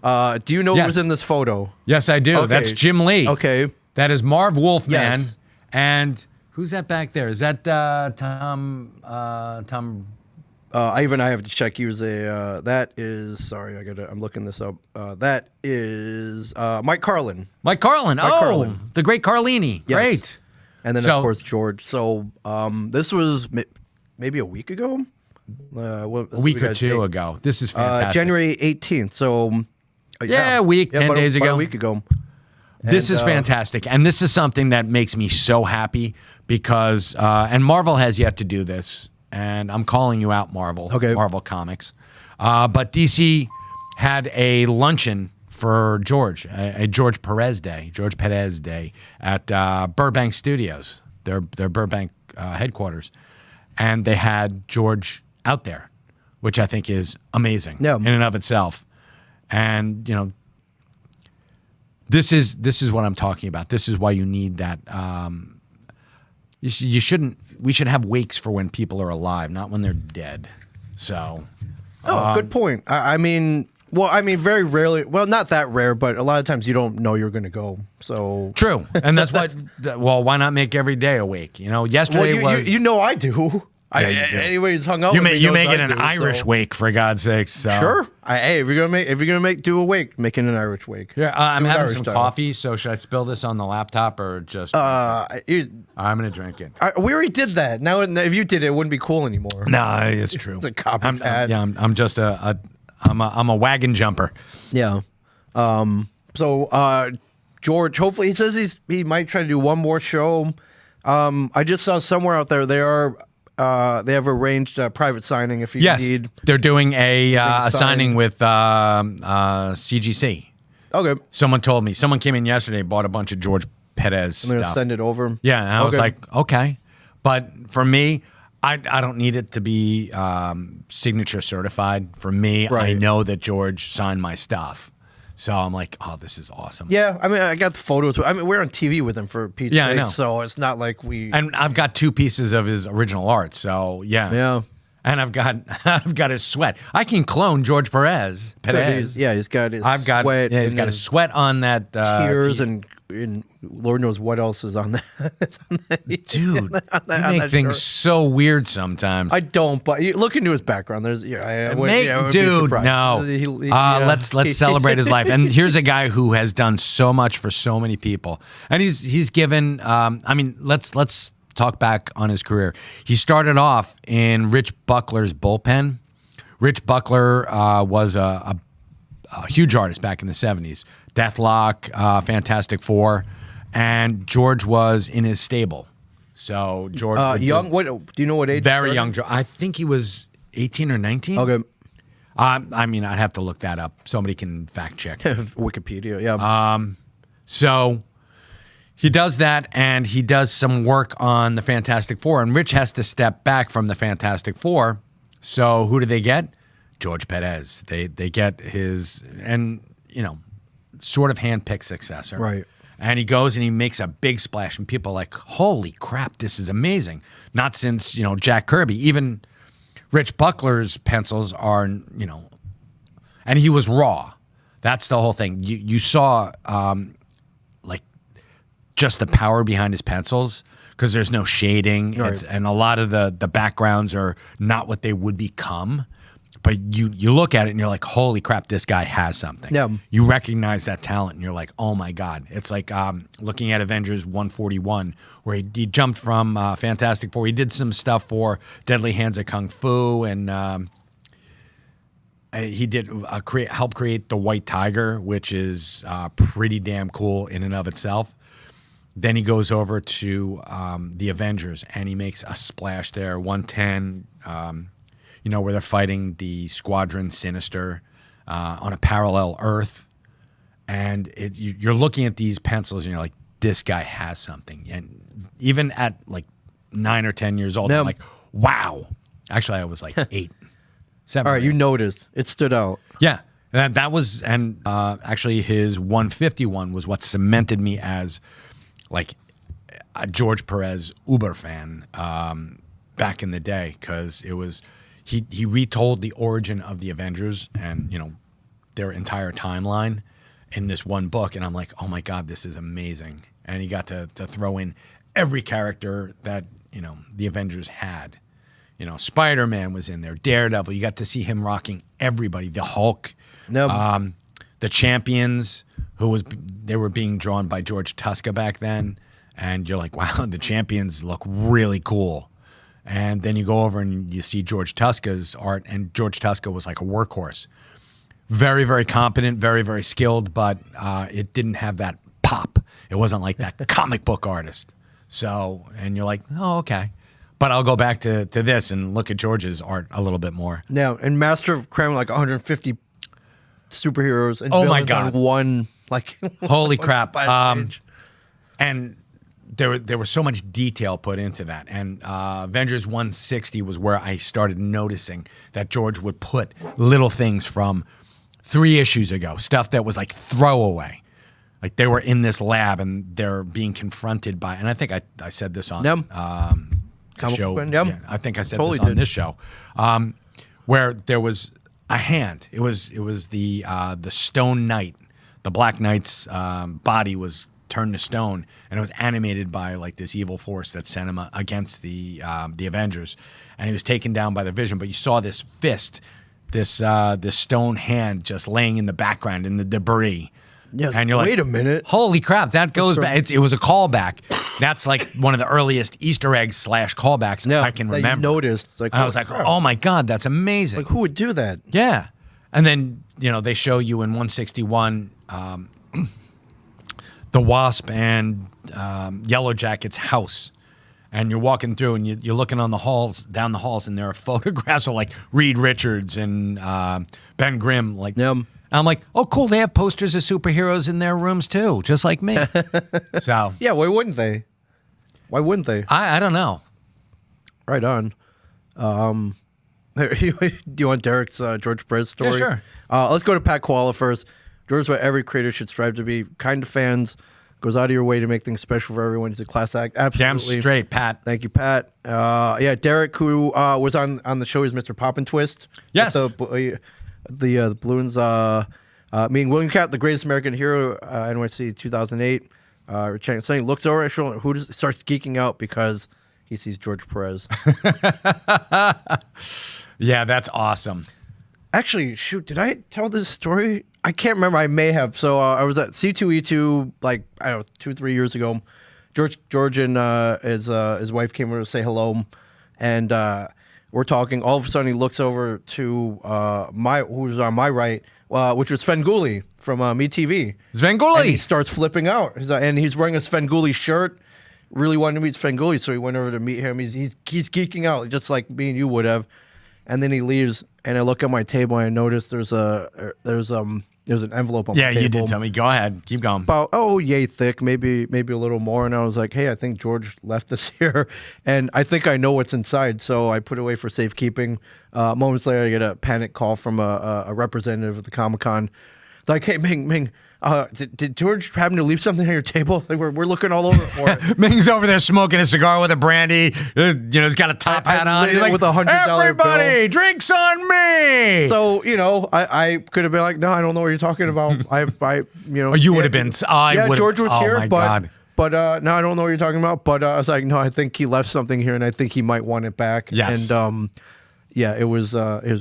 Do you know Yes. who's in this photo? Yes, I do. Okay. That's Jim Lee. Okay. That is Marv Wolfman. Yes. And who's that back there? Is that Tom? I have to check. He was a. That is. Sorry, I'm looking this up. That is Mike Carlin. Mike Carlin. Carlin. The great Carlini. Yes. Great. And then So- of course George. So this was maybe a week ago. A week or two ago. This is fantastic. January 18th. So a week, 10 days about ago. a week ago. This And, is fantastic. And this is something that makes me so happy because, and Marvel has yet to do this, and I'm calling you out, Marvel. Okay. Marvel Comics. But DC had a luncheon for George, a George Perez Day at Burbank Studios, their Burbank headquarters. And they had George out there, which I think is amazing in and of itself. And, this is what I'm talking about. This is why you need that. We should have wakes for when people are alive, not when they're dead. So. good point. I mean, very rarely. Well, not that rare, but a lot of times you don't know you're going to go. So True, and that's what. Well, why not make every day a wake? Yesterday was. you know I do. Yeah, you do. Anybody's hung out. You with me knows make I it an do, Irish so. wake, for God's sakes. So. Sure. Hey, if you're gonna do a wake, make it an Irish wake. Yeah, I'm Do it having Irish some style. coffee. So should I spill this on the laptop or just? I'm gonna drink it. We already did that. Now, if you did it, it wouldn't be cool anymore. No, it's true. It's a copycat. I'm just I'm a wagon jumper. Yeah. So George, hopefully, he says he might try to do one more show. I just saw somewhere out there they have arranged a private signing if you need. They're doing a signing with CGC. Okay. Someone told me. Someone came in yesterday, bought a bunch of George Perez I'm gonna stuff. send it over. Yeah, and I was like, okay. But for me, I don't need it to be signature certified. For me, I know that George signed my stuff. So I'm like, oh, this is awesome. Yeah, I mean, I got the photos. I mean, we're on TV with him for Pete's sake, I know. so it's not like we. And I've got 2 pieces of his original art. So yeah. And I've got his sweat. I can clone George Perez. He's got his sweat. He's got his sweat on that. Tears and Lord knows what else is on that. Dude, you make things so weird sometimes. I don't, but you look into his background. There's dude, no. Let's celebrate his life. And here's a guy who has done so much for so many people, and he's given. I mean, let's talk back on his career. He started off in Rich Buckler's bullpen. Rich Buckler was a huge artist back in the 70s. Deathlock, Fantastic Four, and George was in his stable. So George, young. What do you know? What age? Very young. I think he was 18 or 19. Okay. I mean, I'd have to look that up. Somebody can fact check. Wikipedia. Yeah. So he does that, and he does some work on the Fantastic Four, and Rich has to step back from the Fantastic Four. So who do they get? George Perez. They get his, and sort of handpicked successor. Right. And he goes and he makes a big splash, and people are like, holy crap, this is amazing. Not since, Jack Kirby. Even Rich Buckler's pencils are, and he was raw. That's the whole thing. You saw, just the power behind his pencils, because there's no shading. Right. And a lot of the backgrounds are not what they would become. But you look at it and you're like, holy crap, this guy has something. Yeah. You recognize that talent and you're like, oh my God. It's like looking at Avengers 141, where he jumped from Fantastic Four. He did some stuff for Deadly Hands of Kung Fu, and he did help create the White Tiger, which is pretty damn cool in and of itself. Then he goes over to the Avengers and he makes a splash there, 110, where they're fighting the Squadron Sinister on a parallel Earth. And you're looking at these pencils and you're like, this guy has something. And even at like 9 or 10 years old, I'm like, wow. Actually, I was like 8, 7. All right, you noticed. It stood out. Yeah. That was, and actually his 151 was what cemented me as like a George Perez Uber fan back in the day, because it was he retold the origin of the Avengers and their entire timeline in this one book, and I'm like, oh my God, this is amazing. And he got to throw in every character that the Avengers had. Spider-Man was in there, Daredevil. You got to see him rocking everybody. The Hulk, the Champions, they were being drawn by George Tuska back then, and you're like, wow, the Champions look really cool. And then you go over and you see George Tuska's art, and George Tuska was like a workhorse. Very, very competent, very, very skilled, but it didn't have that pop. It wasn't like that comic book artist. So, and you're like, oh, okay. But I'll go back to this and look at George's art a little bit more. Now, and Master of Crime, like 150 superheroes and oh my villains God. on one, like holy crap. page. And there was so much detail put into that. And Avengers 160 was where I started noticing that George would put little things from 3 issues ago, stuff that was like throwaway. Like they were in this lab and they're being confronted by, and I think I said this on the show. Yeah, I think I said this on this show, where there was a hand. It was the Stone Knight, the Black Knight's body was turned to stone, and it was animated by like this evil force that sent him against the Avengers, and he was taken down by the Vision. But you saw this fist, this stone hand just laying in the background in the debris. Yes. And you're like, wait a minute. Holy crap, that goes back. It was a callback. That's like one of the earliest Easter eggs / callbacks I can remember. You noticed. Like, I was like, oh my God, that's amazing. Like, who would do that? Yeah. And then, they show you in 161 the Wasp and Yellow Jacket's house, and you're walking through and you're looking on the halls, down the halls, and there are photographs of like Reed Richards and Ben Grimm. Like, Yum. I'm like, oh, cool. They have posters of superheroes in their rooms too, just like me. So Yeah, why wouldn't they? Why wouldn't they? I don't know. Right on. Do you want Derek's George Perez story? Yeah, sure. Let's go to Pat Koala first. George is what every creator should strive to be. Kind to fans, goes out of your way to make things special for everyone. He's a class act. Absolutely. Damn straight, Pat. Thank you, Pat. Yeah, Derek, who was on the show, is Mr. Pop and Twist. Yes. The balloons. Meaning William Cat, the greatest American hero, NYC 2008. Something looks over his shoulder, who starts geeking out because he sees George Perez. Yeah, that's awesome. Actually, shoot, did I tell this story? I can't remember. I may have. So I was at C2E2 like, I don't know, 2-3 years ago. George and his wife came over to say hello, and we're talking. All of a sudden, he looks over to who's on my right, which was Svengoolie from MeTV. Svengoolie! And he starts flipping out. And he's wearing a Svengoolie shirt. Really wanted to meet Svengoolie, so he went over to meet him. He's geeking out, just like me and you would have. And then he leaves, and I look at my table, and I notice there's an envelope on my table. Yeah, you did tell me. Go ahead. Keep going. About yay thick, maybe a little more. And I was like, hey, I think George left this here, and I think I know what's inside. So I put it away for safekeeping. Moments later, I get a panic call from a representative of the Comic-Con. Like, hey, Ming, did George happen to leave something on your table? Like, we're looking all over for it. Ming's over there smoking a cigar with a brandy. He's got a top hat on. lit He's it like, with a $100 everybody, bill. drinks on me. So, I could have been like, no, I don't know what you're talking about. You would have been. George was here, my but God. no, I don't know what you're talking about. But I was like, no, I think he left something here, and I think he might want it back. Yes. And yeah, it was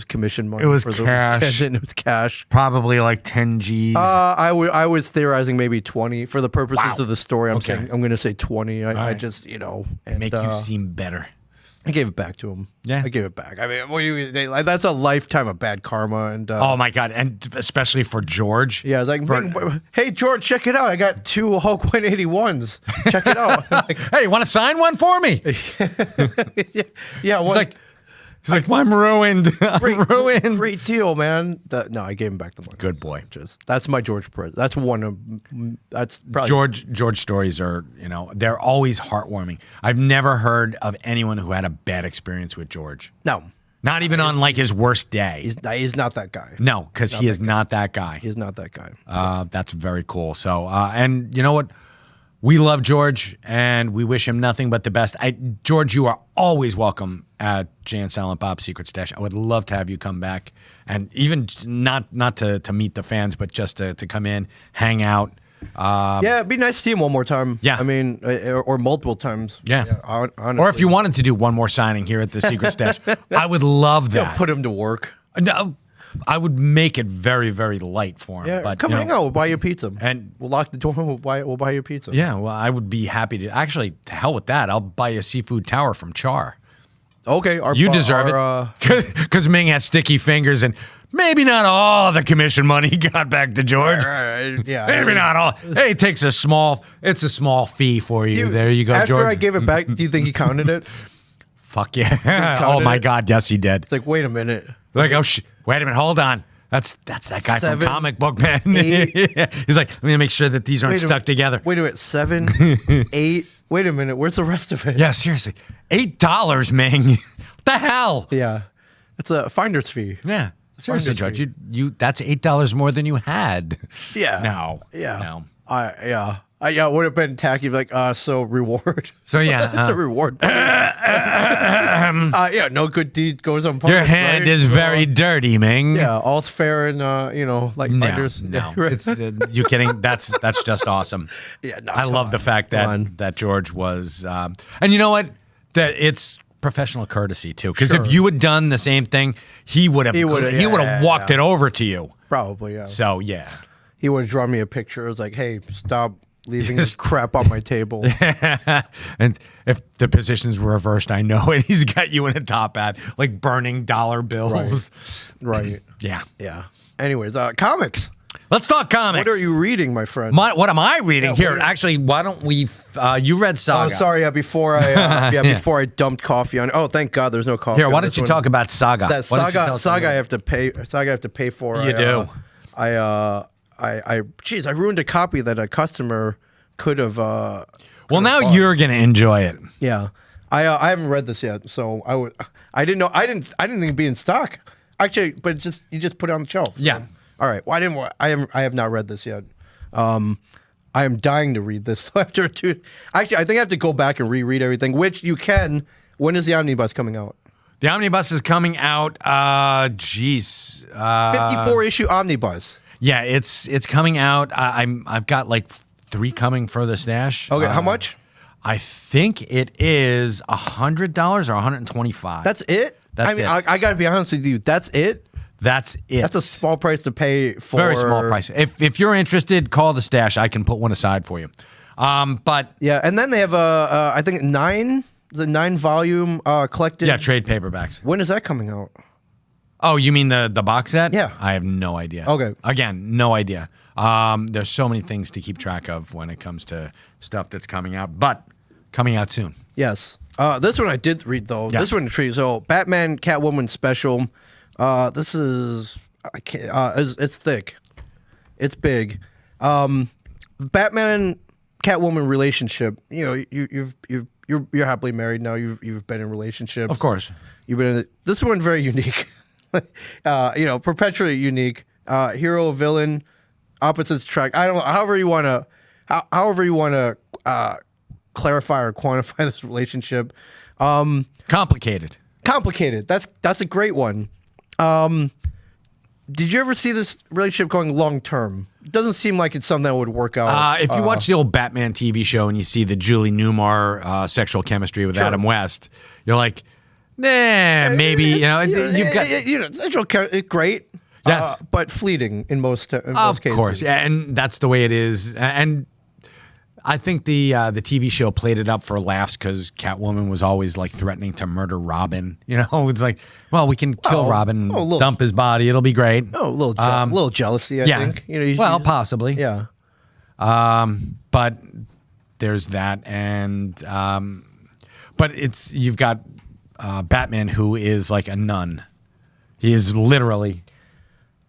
commission money. It was for the cash. weekend, and it was cash. Probably like 10 G's. I was theorizing maybe 20 for the purposes Wow. of the story. I'm Okay. saying I'm going to say 20. I right. just and, Make you seem better. I gave it back to him. Yeah. I gave it back. I mean, that's a lifetime of bad karma. And Oh my God, and especially for George. yeah, I was like, hey George, check it out. I got 2 Hulk 181s. Check it out. Like, Hey, you want to sign one for me? yeah, He's like, well, I'm ruined. I'm ruined. Great deal, man. No, I gave him back the money. Good boy. That's my George Perez. That's one of. That's probably George stories are, they're always heartwarming. I've never heard of anyone who had a bad experience with George. No, Not even on like his worst day. he's not that guy. No, because he is not that guy. He's not that guy. That's very cool. So, and you know what? We love George, and we wish him nothing but the best. George, you are always welcome at Jay and Silent Bob's Secret Stash. I would love to have you come back, and even not to meet the fans, but just to come in, hang out. Yeah, it'd be nice to see him one more time. Yeah. I mean, or multiple times. Yeah. Honestly. Or if you wanted to do one more signing here at the Secret Stash, I would love that. put him to work. No, I would make it very, very light for him. Yeah, but come hang out. We'll buy you a pizza, And- we'll lock the door. And we'll buy you a pizza. Yeah, well, I would be happy to. Actually, to hell with that. I'll buy you a seafood tower from Char. Okay, You deserve it. Because Ming has sticky fingers, and maybe not all the commission money got back to George. Yeah, Maybe not all. Hey, it's a small fee for you. Dude, There you go, after George. I gave it back, do you think he counted it? Fuck yeah. Oh counted my it? God, yes, he did. It's like, wait a minute. Like, wait a minute, hold on. That's that guy 7, from Comic Book Man. 8. He's like, let me make sure that these aren't Wait a stuck minute. together. Wait a minute, 7, 8. Wait a minute, where's the rest of it? Yeah, seriously. $8, Ming. What the hell? Yeah. It's a finder's fee. Yeah. Seriously, finder's George, you that's $8 more than you had. Yeah. No. Yeah. No. Yeah, it would have been tacky, like, so reward. So yeah, It's a reward. Yeah, no good deed goes unpunished. your hand right? is very dirty, Ming. Yeah, all's fair and like No, finders. no. Right. It's you kidding? That's just awesome. Yeah, no, I come love on. the fact Come on. that George was, and you know what? That it's professional courtesy too. Because Sure. if you had done the same thing, he would have walked it over to you. Probably, yeah. So yeah. He would have drawn me a picture. It was like, hey, stop leaving this crap on my table. And if the positions were reversed, I know it. He's got you in a top hat, like burning dollar bills. Right. Yeah. Yeah. Anyways, comics. Let's talk comics. What are you reading, my friend? What am I reading? Yeah, Here, actually, why don't we? You read Saga. Oh, sorry. Yeah, before I before I dumped coffee on. Oh, thank God, there's no coffee. Here, why on don't this you one. talk about Saga? That Why don't you tell Saga? us Saga, a I little- have to pay. Saga, I have to pay for. You do. Geez, I ruined a copy that a customer could have. Well, now you're gonna enjoy it. Yeah, I haven't read this yet, so I didn't know. I didn't think it'd be in stock. Actually, but you just put it on the shelf. Yeah. All right. Well, I have not read this yet. I am dying to read this after two. Actually, I think I have to go back and reread everything, which you can. When is the omnibus coming out? The omnibus is coming out. 54 issue omnibus. Yeah, it's coming out. I've got like 3 coming for the stash. Okay, how much? I think it is $100 or $125. That's it. That's I mean, it. I got to be honest with you. That's it. That's it. That's a small price to pay for. Very small price. If you're interested, call the stash. I can put one aside for you. But Yeah, and then they have I think 9 volume collected. yeah, trade paperbacks. When is that coming out? Oh, you mean the box set? Yeah. I have no idea. Okay. Again, no idea. There's so many things to keep track of when it comes to stuff that's coming out, but coming out soon. Yes. This one I did read though. Yes. This one intrigues. So Batman Catwoman special. This is it's thick. It's big. Batman Catwoman relationship. You know, you're happily married now. You've been in relationships. Of course. You've been in this one very unique. Perpetually unique. Hero, villain, opposites attract. I don't know. However you want to clarify or quantify this relationship. Complicated. Complicated. That's a great one. Did you ever see this relationship going long term? It doesn't seem like it's something that would work out. If you watch the old Batman TV show and you see the Julie Newmar sexual chemistry with Adam West, you're like, nah, maybe. You've got sexual great. Yes. But fleeting in most cases. Of course, yeah, and that's the way it is. And I think the TV show played it up for laughs because Catwoman was always like threatening to murder Robin. You know, it's like, well, we can kill Robin, and dump his body. It'll be great. Oh, a little jealousy, I think. Possibly. Yeah. But there's that, and but you've got Batman who is like a nun. He is literally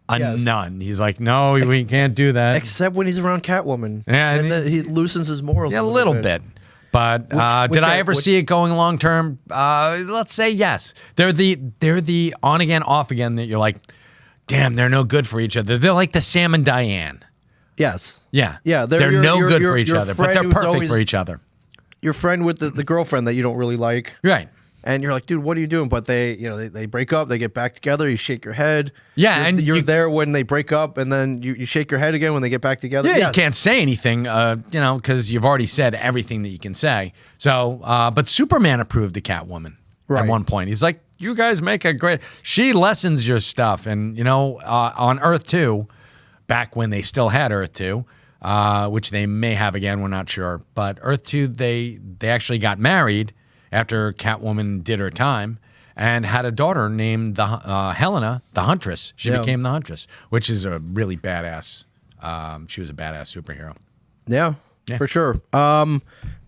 a nun. He's like, no, we can't do that. Except when he's around Catwoman. Yeah, and then he loosens his morals. Yeah, a little bit. But did I ever see it going long term? Let's say yes. They're the on again, off again that you're like, damn, they're no good for each other. They're like the Sam and Diane. Yes. Yeah. Yeah. They're no good for each other, but they're perfect for each other. Your friend with the girlfriend that you don't really like. Right. And you're like, dude, what are you doing? But they break up, they get back together, you shake your head. Yeah, and you're there when they break up, and then you shake your head again when they get back together. Yeah, you can't say anything, because you've already said everything that you can say. So, but Superman approved the Catwoman at one point. He's like, you guys make a great... She lessens your stuff. And, on Earth 2, back when they still had Earth 2, which they may have again, we're not sure. But Earth 2, they actually got married after Catwoman did her time, and had a daughter named Helena, the Huntress. She became the Huntress, which is a really badass. She was a badass superhero. Yeah, for sure.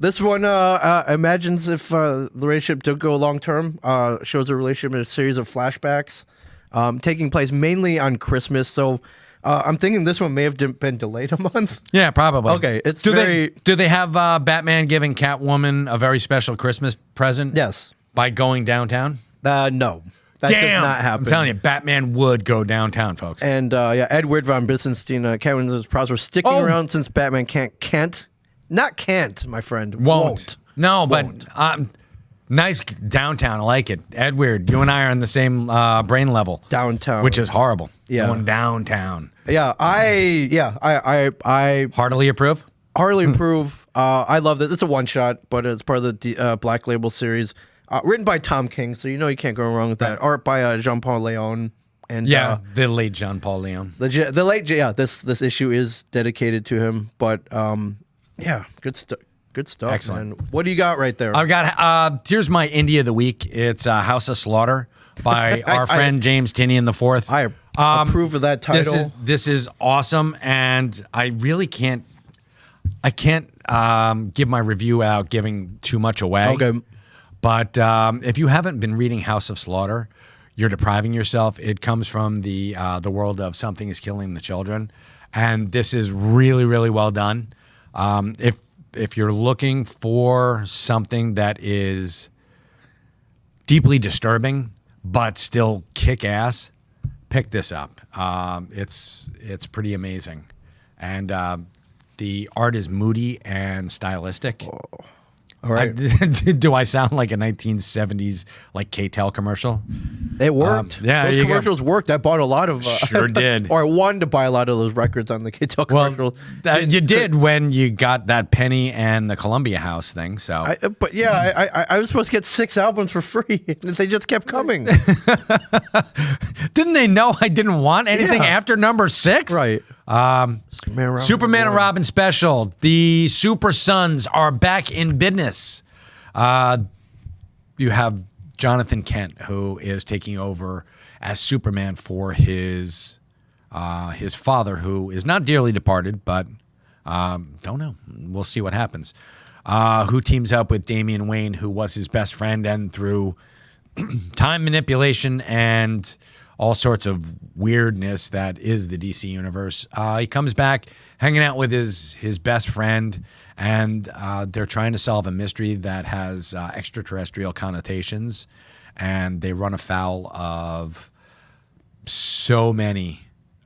This one imagines if the relationship did go long term. Shows a relationship in a series of flashbacks, taking place mainly on Christmas. So I'm thinking this one may have been delayed a month. Yeah, probably. Okay, it's do they have Batman giving Catwoman a very special Christmas present? Yes. By going downtown? No. That does not happen. I'm telling you, Batman would go downtown, folks. And Edward von Bissenstein, Catwoman's pros were sticking around since Batman can't, my friend. Won't. No, but nice downtown. I like it. Edward, you and I are on the same brain level. Downtown. Which is horrible. Yeah. Going downtown. Yeah, I Heartily approve? heartily approve. I love this. It's a one shot, but it's part of the Black Label series. Written by Tom King, so you can't go wrong with that. Art by Jean-Paul Leon. And the late Jean-Paul Leon. The late this issue is dedicated to him, but good stuff. Good stuff. Excellent. Man. What do you got right there? I've got here's my Indie of the Week. It's House of Slaughter by our friend James Tinian IV. approve of that title. This is awesome, and I really can't give my review out giving too much away. Okay. But if you haven't been reading House of Slaughter, you're depriving yourself. It comes from the world of Something is Killing the Children, and this is really, really well done. If you're looking for something that is deeply disturbing but still kick ass, pick this up. It's pretty amazing, and the art is moody and stylistic. All right. Do I sound like a 1970s like K-Tel commercial? It worked. Yeah, those you commercials worked. I bought a lot of. Sure did. Or I wanted to buy a lot of those records on the K-Tel commercial. You did when you got that Penny and the Columbia House thing. So, I was supposed to get 6 albums for free, and they just kept coming. Didn't they know I didn't want anything after number 6? Right. Superman and Robin special. The Super Sons are back in business. You have Jonathan Kent, who is taking over as Superman for his father, who is not dearly departed, but don't know. We'll see what happens. Who teams up with Damian Wayne, who was his best friend, and through time manipulation and all sorts of weirdness that is the DC universe, he comes back hanging out with his best friend, and they're trying to solve a mystery that has extraterrestrial connotations, and they run afoul of so many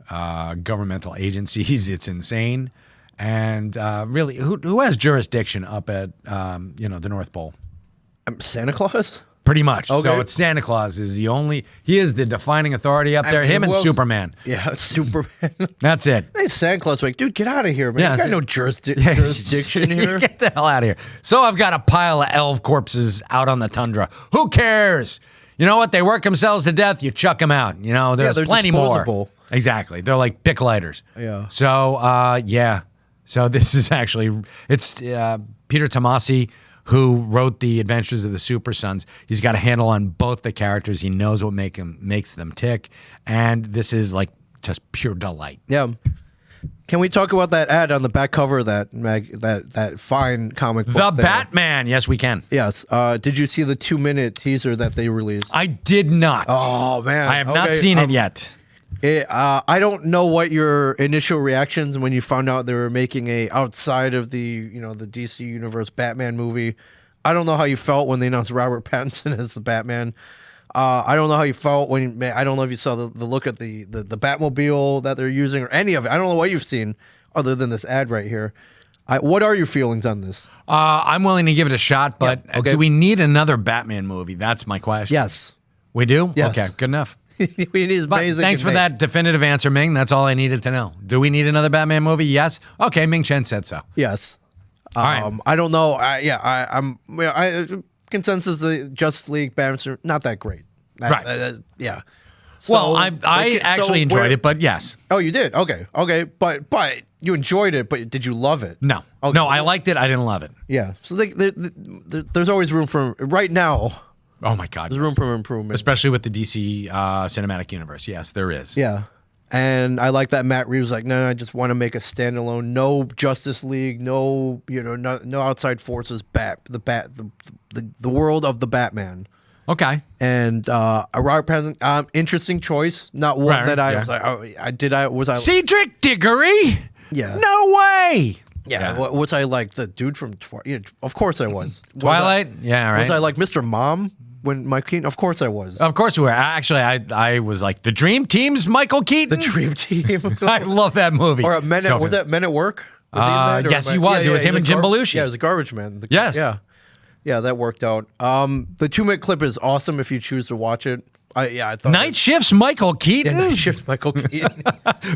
governmental agencies. It's insane. And really, who has jurisdiction up at the North Pole? Santa Claus? Pretty much. Okay. So it's Santa Claus is he is the defining authority up there. Him and Superman. Yeah, Superman. That's it. Hey, Santa Claus, like, dude, get out of here, man. Yeah, you got no jurisdiction here. Get the hell out of here. So I've got a pile of elf corpses out on the tundra. Who cares? You know what? They work themselves to death. You chuck them out. You know, there's plenty more. Exactly. They're like pick lighters. Yeah. So, yeah. So this is actually, it's Peter Tomasi, who wrote The Adventures of the Super Sons. He's got a handle on both the characters. He knows what makes them tick. And this is like just pure delight. Yeah. Can we talk about that ad on the back cover of that fine comic book? The Batman. Yes, we can. Yes. Did you see the 2-minute teaser that they released? I did not. Oh, man. I have not seen it yet. I don't know what your initial reactions when you found out they were making a outside of the the DC universe Batman movie. I don't know how you felt when they announced Robert Pattinson as the Batman. I don't know how you felt when I don't know if you saw the look at the Batmobile that they're using or any of it. I don't know what you've seen other than this ad right here. What are your feelings on this? I'm willing to give it a shot, but do we need another Batman movie? That's my question. Yes. We do? Yes. Okay, good enough. Thanks for that definitive answer, Ming. That's all I needed to know. Do we need another Batman movie? Yes. Okay, Ming Chen said so. Yes. All right. I don't know. Consensus the Justice League Batman not that great. Right. Yeah. Well, I actually enjoyed it, but yes. Oh, you did? Okay. But you enjoyed it, but did you love it? No. Okay. No, I liked it. I didn't love it. Yeah. So there's always room for right now. Oh my God. There's room for improvement, especially with the DC cinematic universe. Yes, there is. Yeah. And I like that Matt Reeves was like, no, I just want to make a standalone, no Justice League, no outside forces, the world of the Batman. Okay. And Robert Pattinson, interesting choice. Not one that I was like, was I Cedric Diggory? Yeah. No way. Yeah. Was I like the dude from of course I was. Twilight? Yeah, right. Was I like Mr. Mom when Mike Keaton? Of course I was. Of course we were. Actually, I was like the Dream Team's Michael Keaton. The Dream Team. I love that movie. Or was that Men at Work? Yes, he was. It was him and Jim Belushi. Yeah, it was a Garbage Man. Yes. Yeah, that worked out. The 2-minute clip is awesome if you choose to watch it. I thought Night Shift's Michael Keaton. Yeah, Night Shift's Michael Keaton.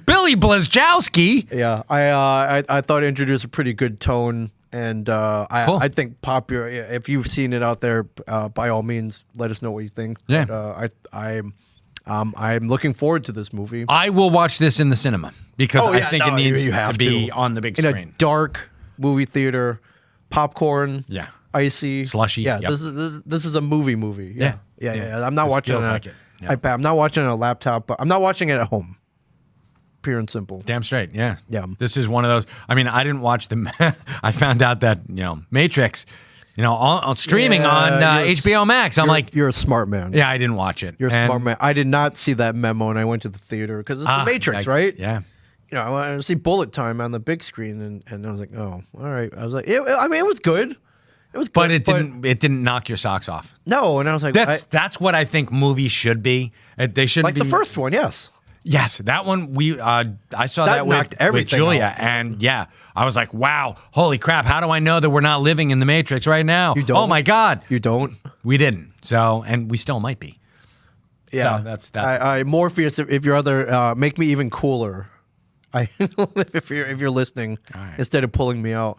Billy Blazkowski. Yeah, I thought it introduced a pretty good tone, and cool. I think popular. If you've seen it out there, by all means, let us know what you think. Yeah, but, I'm looking forward to this movie. I will watch this in the cinema because I think it needs to be on the big screen. In a dark movie theater, popcorn. Yeah. Icy, slushy. Yeah, yep. this is a movie. Yeah. I'm not watching it iPad. I'm not watching it on a laptop, but I'm not watching it at home. Pure and simple. Damn straight, yeah. Yeah. This is one of those. I mean, I didn't watch the. I found out that Matrix, on streaming on HBO Max. I'm like, you're a smart man. yeah, I didn't watch it. You're a smart man. I did not see that memo when I went to the theater because it's the Matrix, right? Yeah. I wanted to see bullet time on the big screen, and I was like, oh, all right. I was like, it was good. It was good, But it didn't knock your socks off. No, and I was like, That's what I think movies should be. They shouldn't like be the first one, yes. Yes, that one I saw that knocked with everything Julia, out. and yeah, I was like, wow, holy crap! How do I know that we're not living in the Matrix right now? You don't. Oh my God, You don't. we didn't. So, and we still might be. Yeah, So that's. I Morpheus. If you're other, make me even cooler. If you're listening, right. instead of pulling me out.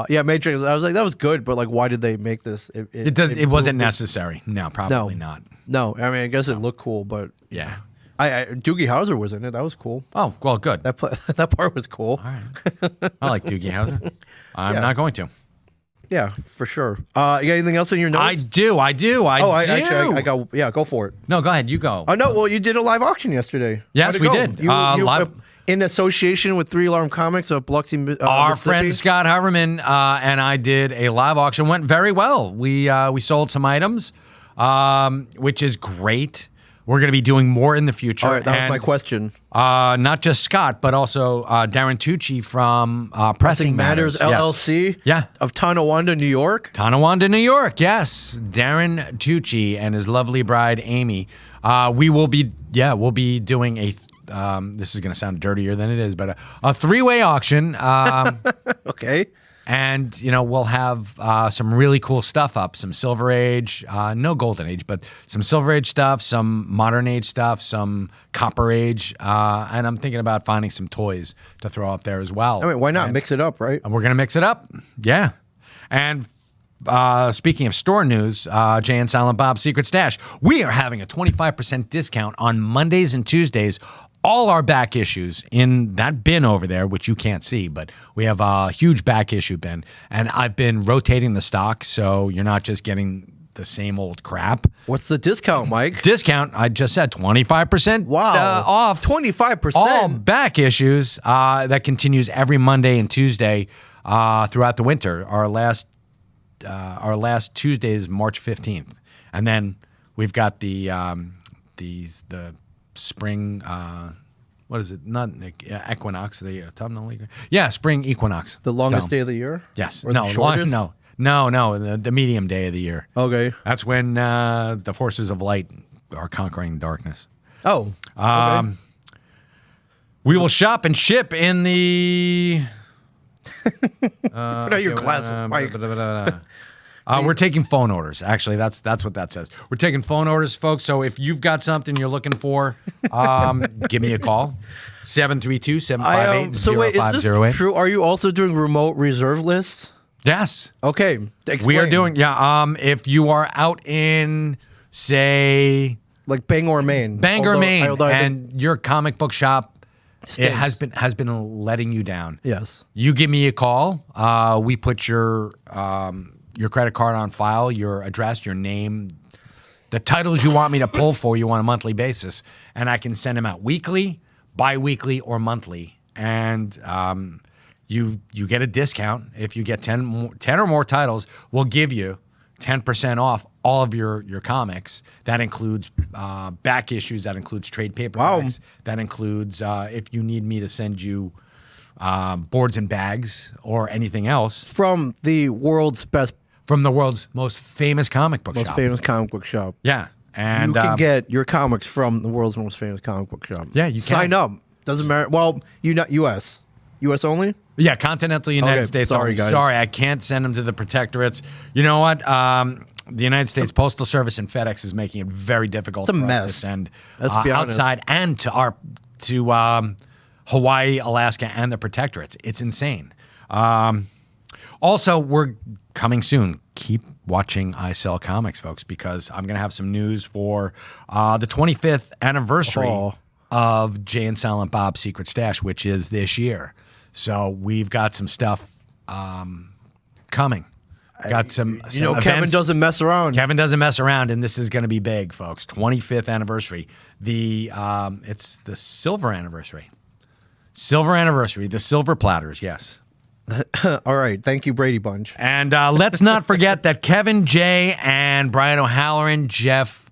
Yeah, Matrix. I was like, that was good, but like, why did they make this? It wasn't necessary. No, probably not. No, I mean, I guess it looked cool, but Yeah. Doogie Howser was in it. That was cool. Oh well, good. That part was cool. All right. I like Doogie Howser. I'm Yeah. not going to. Yeah, for sure. You got anything else in your notes? I do. I do. I got. Yeah, go for it. No, go ahead. You go. Oh no, well, you did a live auction yesterday. Yes, How'd it we go? did. You, Live- in association with 3 Alarm Comics of Biloxi, Our Mississippi. friend Scott Hoverman and I did a live auction. Went very well. We sold some items, which is great. We're going to be doing more in the future. All right, that was my question. Not just Scott, but also Darren Tucci from Pressing Matters LLC. Yeah. Of Tonawanda, New York. Tonawanda, New York. Yes, Darren Tucci and his lovely bride Amy. We'll be doing a. This is going to sound dirtier than it is, but a 3-way auction. Okay. And, we'll have some really cool stuff up, some Silver Age, no Golden Age, but some Silver Age stuff, some Modern Age stuff, some Copper Age. And I'm thinking about finding some toys to throw up there as well. I mean, why not mix it up, right? And we're going to mix it up. Yeah. And speaking of store news, Jay and Silent Bob's Secret Stash, we are having a 25% discount on Mondays and Tuesdays. All our back issues in that bin over there, which you can't see, but we have a huge back issue bin. And I've been rotating the stock, so you're not just getting the same old crap. What's the discount, Mike? Discount, I just said 25% off. 25%? All back issues. That continues every Monday and Tuesday throughout the winter. Our last Tuesday is March 15th. And then we've got the spring, what is it? Not equinox. The autumnal. Yeah, spring equinox. The longest day of the year? Yes. Or the shortest? No. The medium day of the year. Okay. That's when the forces of light are conquering darkness. Oh. Okay. We will shop and ship in the. Put out your glasses, Mike. We're taking phone orders. Actually, that's what that says. We're taking phone orders, folks. So if you've got something you're looking for, give me a call. 732-758-0508. So wait, is this true? Are you also doing remote reserve lists? Yes. Okay. Explain. We are doing, if you are out in, say, like Bangor, Maine. Maine, and your comic book shop Stinks. has been letting you down. Yes. You give me a call. We put your credit card on file, your address, your name, the titles you want me to pull for you on a monthly basis, and I can send them out weekly, bi-weekly, or monthly. And you get a discount. If you get 10 or more titles, we'll give you 10% off all of your comics. That includes back issues. That includes trade paperbacks. Wow. That includes if you need me to send you boards and bags or anything else. From the world's most famous comic book shop. Most famous comic book shop. Yeah. And you can get your comics from the world's most famous comic book shop. Yeah, you can. Sign up. Doesn't matter. Well, U.S. U.S. only? Yeah, continental United States. Sorry, guys. Sorry, I can't send them to the protectorates. You know what? The United States Postal Service and FedEx is making it very difficult for us to send outside and to Hawaii, Alaska, and the protectorates. It's insane. Also, we're coming soon. Keep watching I Sell Comics, folks, because I'm going to have some news for the 25th anniversary of Jay and Silent Bob's Secret Stash, which is this year. So we've got some stuff coming. Got some Kevin events. doesn't mess around. Kevin doesn't mess around, and this is going to be big, folks. 25th anniversary. It's the silver anniversary. Silver anniversary. The silver platters. Yes. All right. Thank you, Brady Bunch. And let's not forget that Kevin J. and Brian O'Halloran, Jeff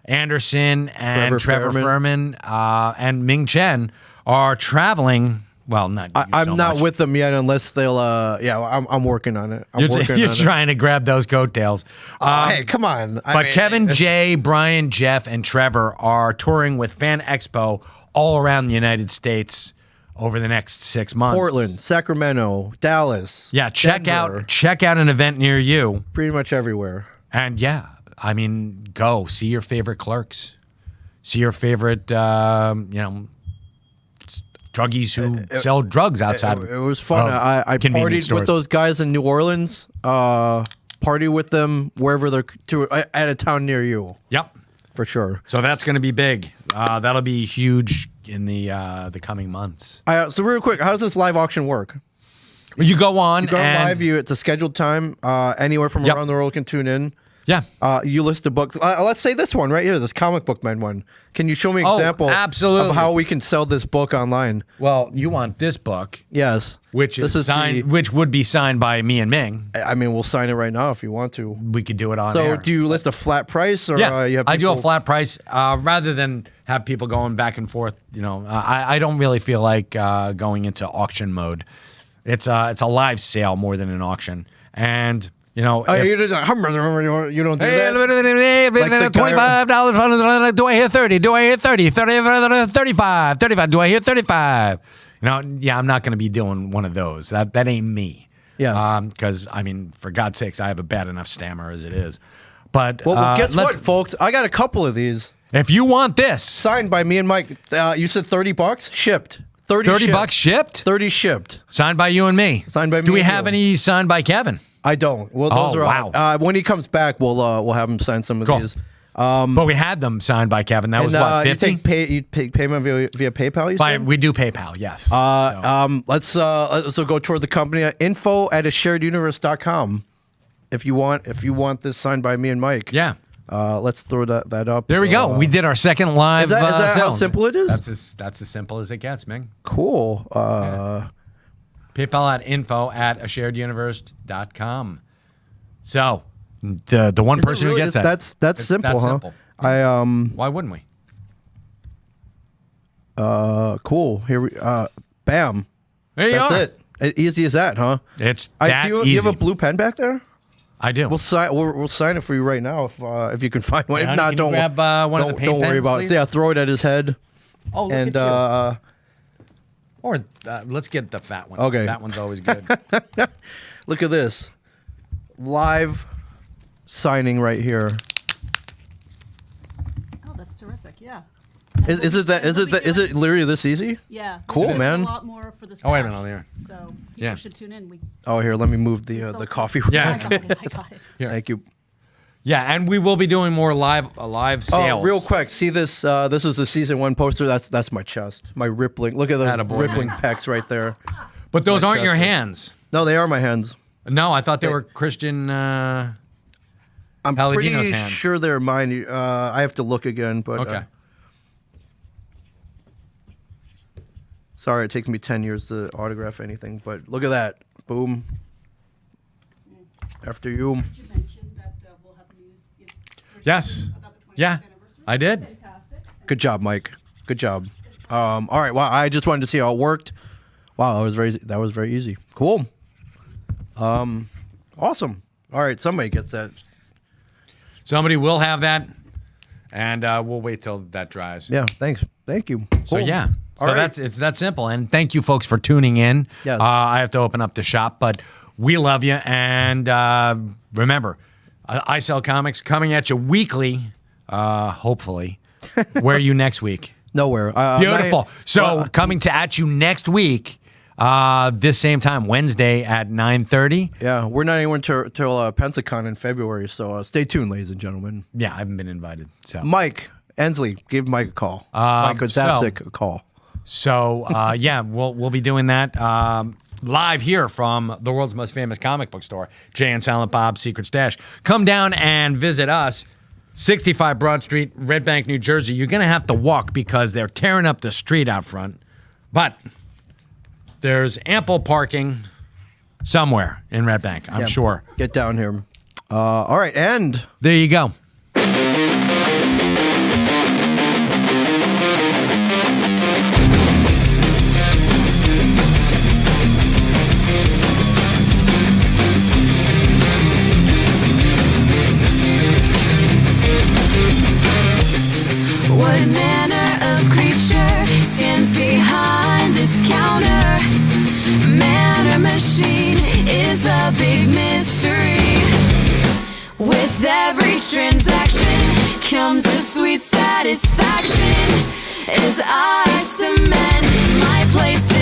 Anderson, and Trevor Furman, and Ming Chen are traveling. Well, not you I'm so not much. with them yet unless they'll. I'm working on it. You're trying to grab those coattails. Hey, come on. But Kevin J., Brian, Jeff, and Trevor are touring with Fan Expo all around the United States over the next 6 months. Portland, Sacramento, Dallas. Yeah, check Denver, out an event near you. pretty much everywhere. And yeah, I mean, go see your favorite clerks, see your favorite, druggies who sell drugs outside. It was fun. of I convenience partied stores. with those guys in New Orleans. Party with them wherever they're at a town near you, Yep. for sure. So that's going to be big. That'll be huge in the coming months. So real quick, how does this live auction work? You go on You go and live. It's a scheduled time. Anywhere from Yep. around the world can tune in. yeah. You list the books. Let's say this one right here, this comic book man one. Can you show me an Oh, example absolutely. of how we can sell this book online? Well, you want this book, Yes. which this is signed, which would be signed by me and Ming. I mean, we'll sign it right now if you want to. We could do it on So air. do you list a flat price or Yeah, you have I do a people- flat price rather than have people going back and forth. I don't really feel like going into auction mode. It's a live sale more than an auction, and Oh, if- you don't do Hey, that? $25. Do I hear 30? Do I hear 30? 35. 35. Do I hear 35? Yeah, I'm not going to be doing one of those. That ain't me. Yes. Because I mean, for God's sakes, I have a bad enough stammer as it is. But Well, guess what, let's- folks? I got a couple of these If you want this, signed by me and Mike. You said $30 shipped. 30 bucks shipped, 30 shipped. signed by you and me. Signed by Do me we and have you. any signed by Kevin? I don't. Well, those Oh, are wow. out. When he comes back, we'll have him sign some of Cool. these. But we had them signed by Kevin. That was what, you 50? take payment via PayPal. You said? We do PayPal, yes. Let's go toward the company info@ashareduniverse.com. If you want this signed by me and Mike. Yeah. Let's throw that up. There we go. We did our second live. Is that how sale. simple it is? That's as simple as it gets, Ming. Cool. PayPal at info@ashareduniverse.com. So the one person who gets that. That's It's simple, that huh? simple. I Why wouldn't we? cool. Here we bam. There you That's are. it. Easy as that, huh? It's that do easy. you have a blue pen back there? I do. We'll sign it for you right now if you can find one. Honey, If not, can you don't grab one of the paint don't worry pens, about please? it. Yeah, throw it at his head. Oh, look And at you. Or let's get the fat one. Okay. That one's always good. look at this live signing right here. Oh, that's terrific. Yeah. Is it literally this easy? Yeah. Cool, There's man. A lot more for the Oh, wait a stash, minute, on the air. So people Yeah. should tune in. Oh, here, let me move the so coffee. cool. Yeah. I got it. I got it. Here. Thank you. Yeah, and we will be doing more live sales. Oh, real quick, see this? This is the season 1 poster. That's my chest, my rippling. Look at those Attaboy, rippling man. pecs right there. But those my aren't your chest. hands. No, they are my hands. No, I thought they were Christian. I'm Palladino's pretty hands. sure they're mine. I have to look again, but Okay. sorry, it takes me 10 years to autograph anything. But look at that, boom. After you. Did you mention that we'll have news Yes. about the 25th Yeah, anniversary? I did. Fantastic. Good job, Mike. Good job. All right. Wow. I just wanted to see how it worked. Wow, that was very easy. Cool. Awesome. All right. Somebody gets that. Somebody will have that, and we'll wait till that dries. Yeah. Thanks. Thank you. So Cool. yeah, so All right. it's that simple. And thank you, folks, for tuning in. Yes. I have to open up the shop, but we love you. And remember, I Sell Comics coming at you weekly. Hopefully, where are you next week? Nowhere. Beautiful. Coming at you next week, this same time, Wednesday at 9:30. Yeah, we're not anywhere till Pensacon in February, so stay tuned, ladies and gentlemen. Yeah, I haven't been invited. So Mike Ensley, give Mike a call. Mike Zapsik a call. So yeah, we'll be doing that. live here from the world's most famous comic book store, Jay and Silent Bob's Secret Stash. Come down and visit us, 65 Broad Street, Red Bank, New Jersey. You're going to have to walk because they're tearing up the street out front. But there's ample parking somewhere in Red Bank, I'm sure. Get down here. All right, and There you go. What manner of creature stands behind this counter? Man or machine is the big mystery. With every transaction comes a sweet satisfaction as I cement my place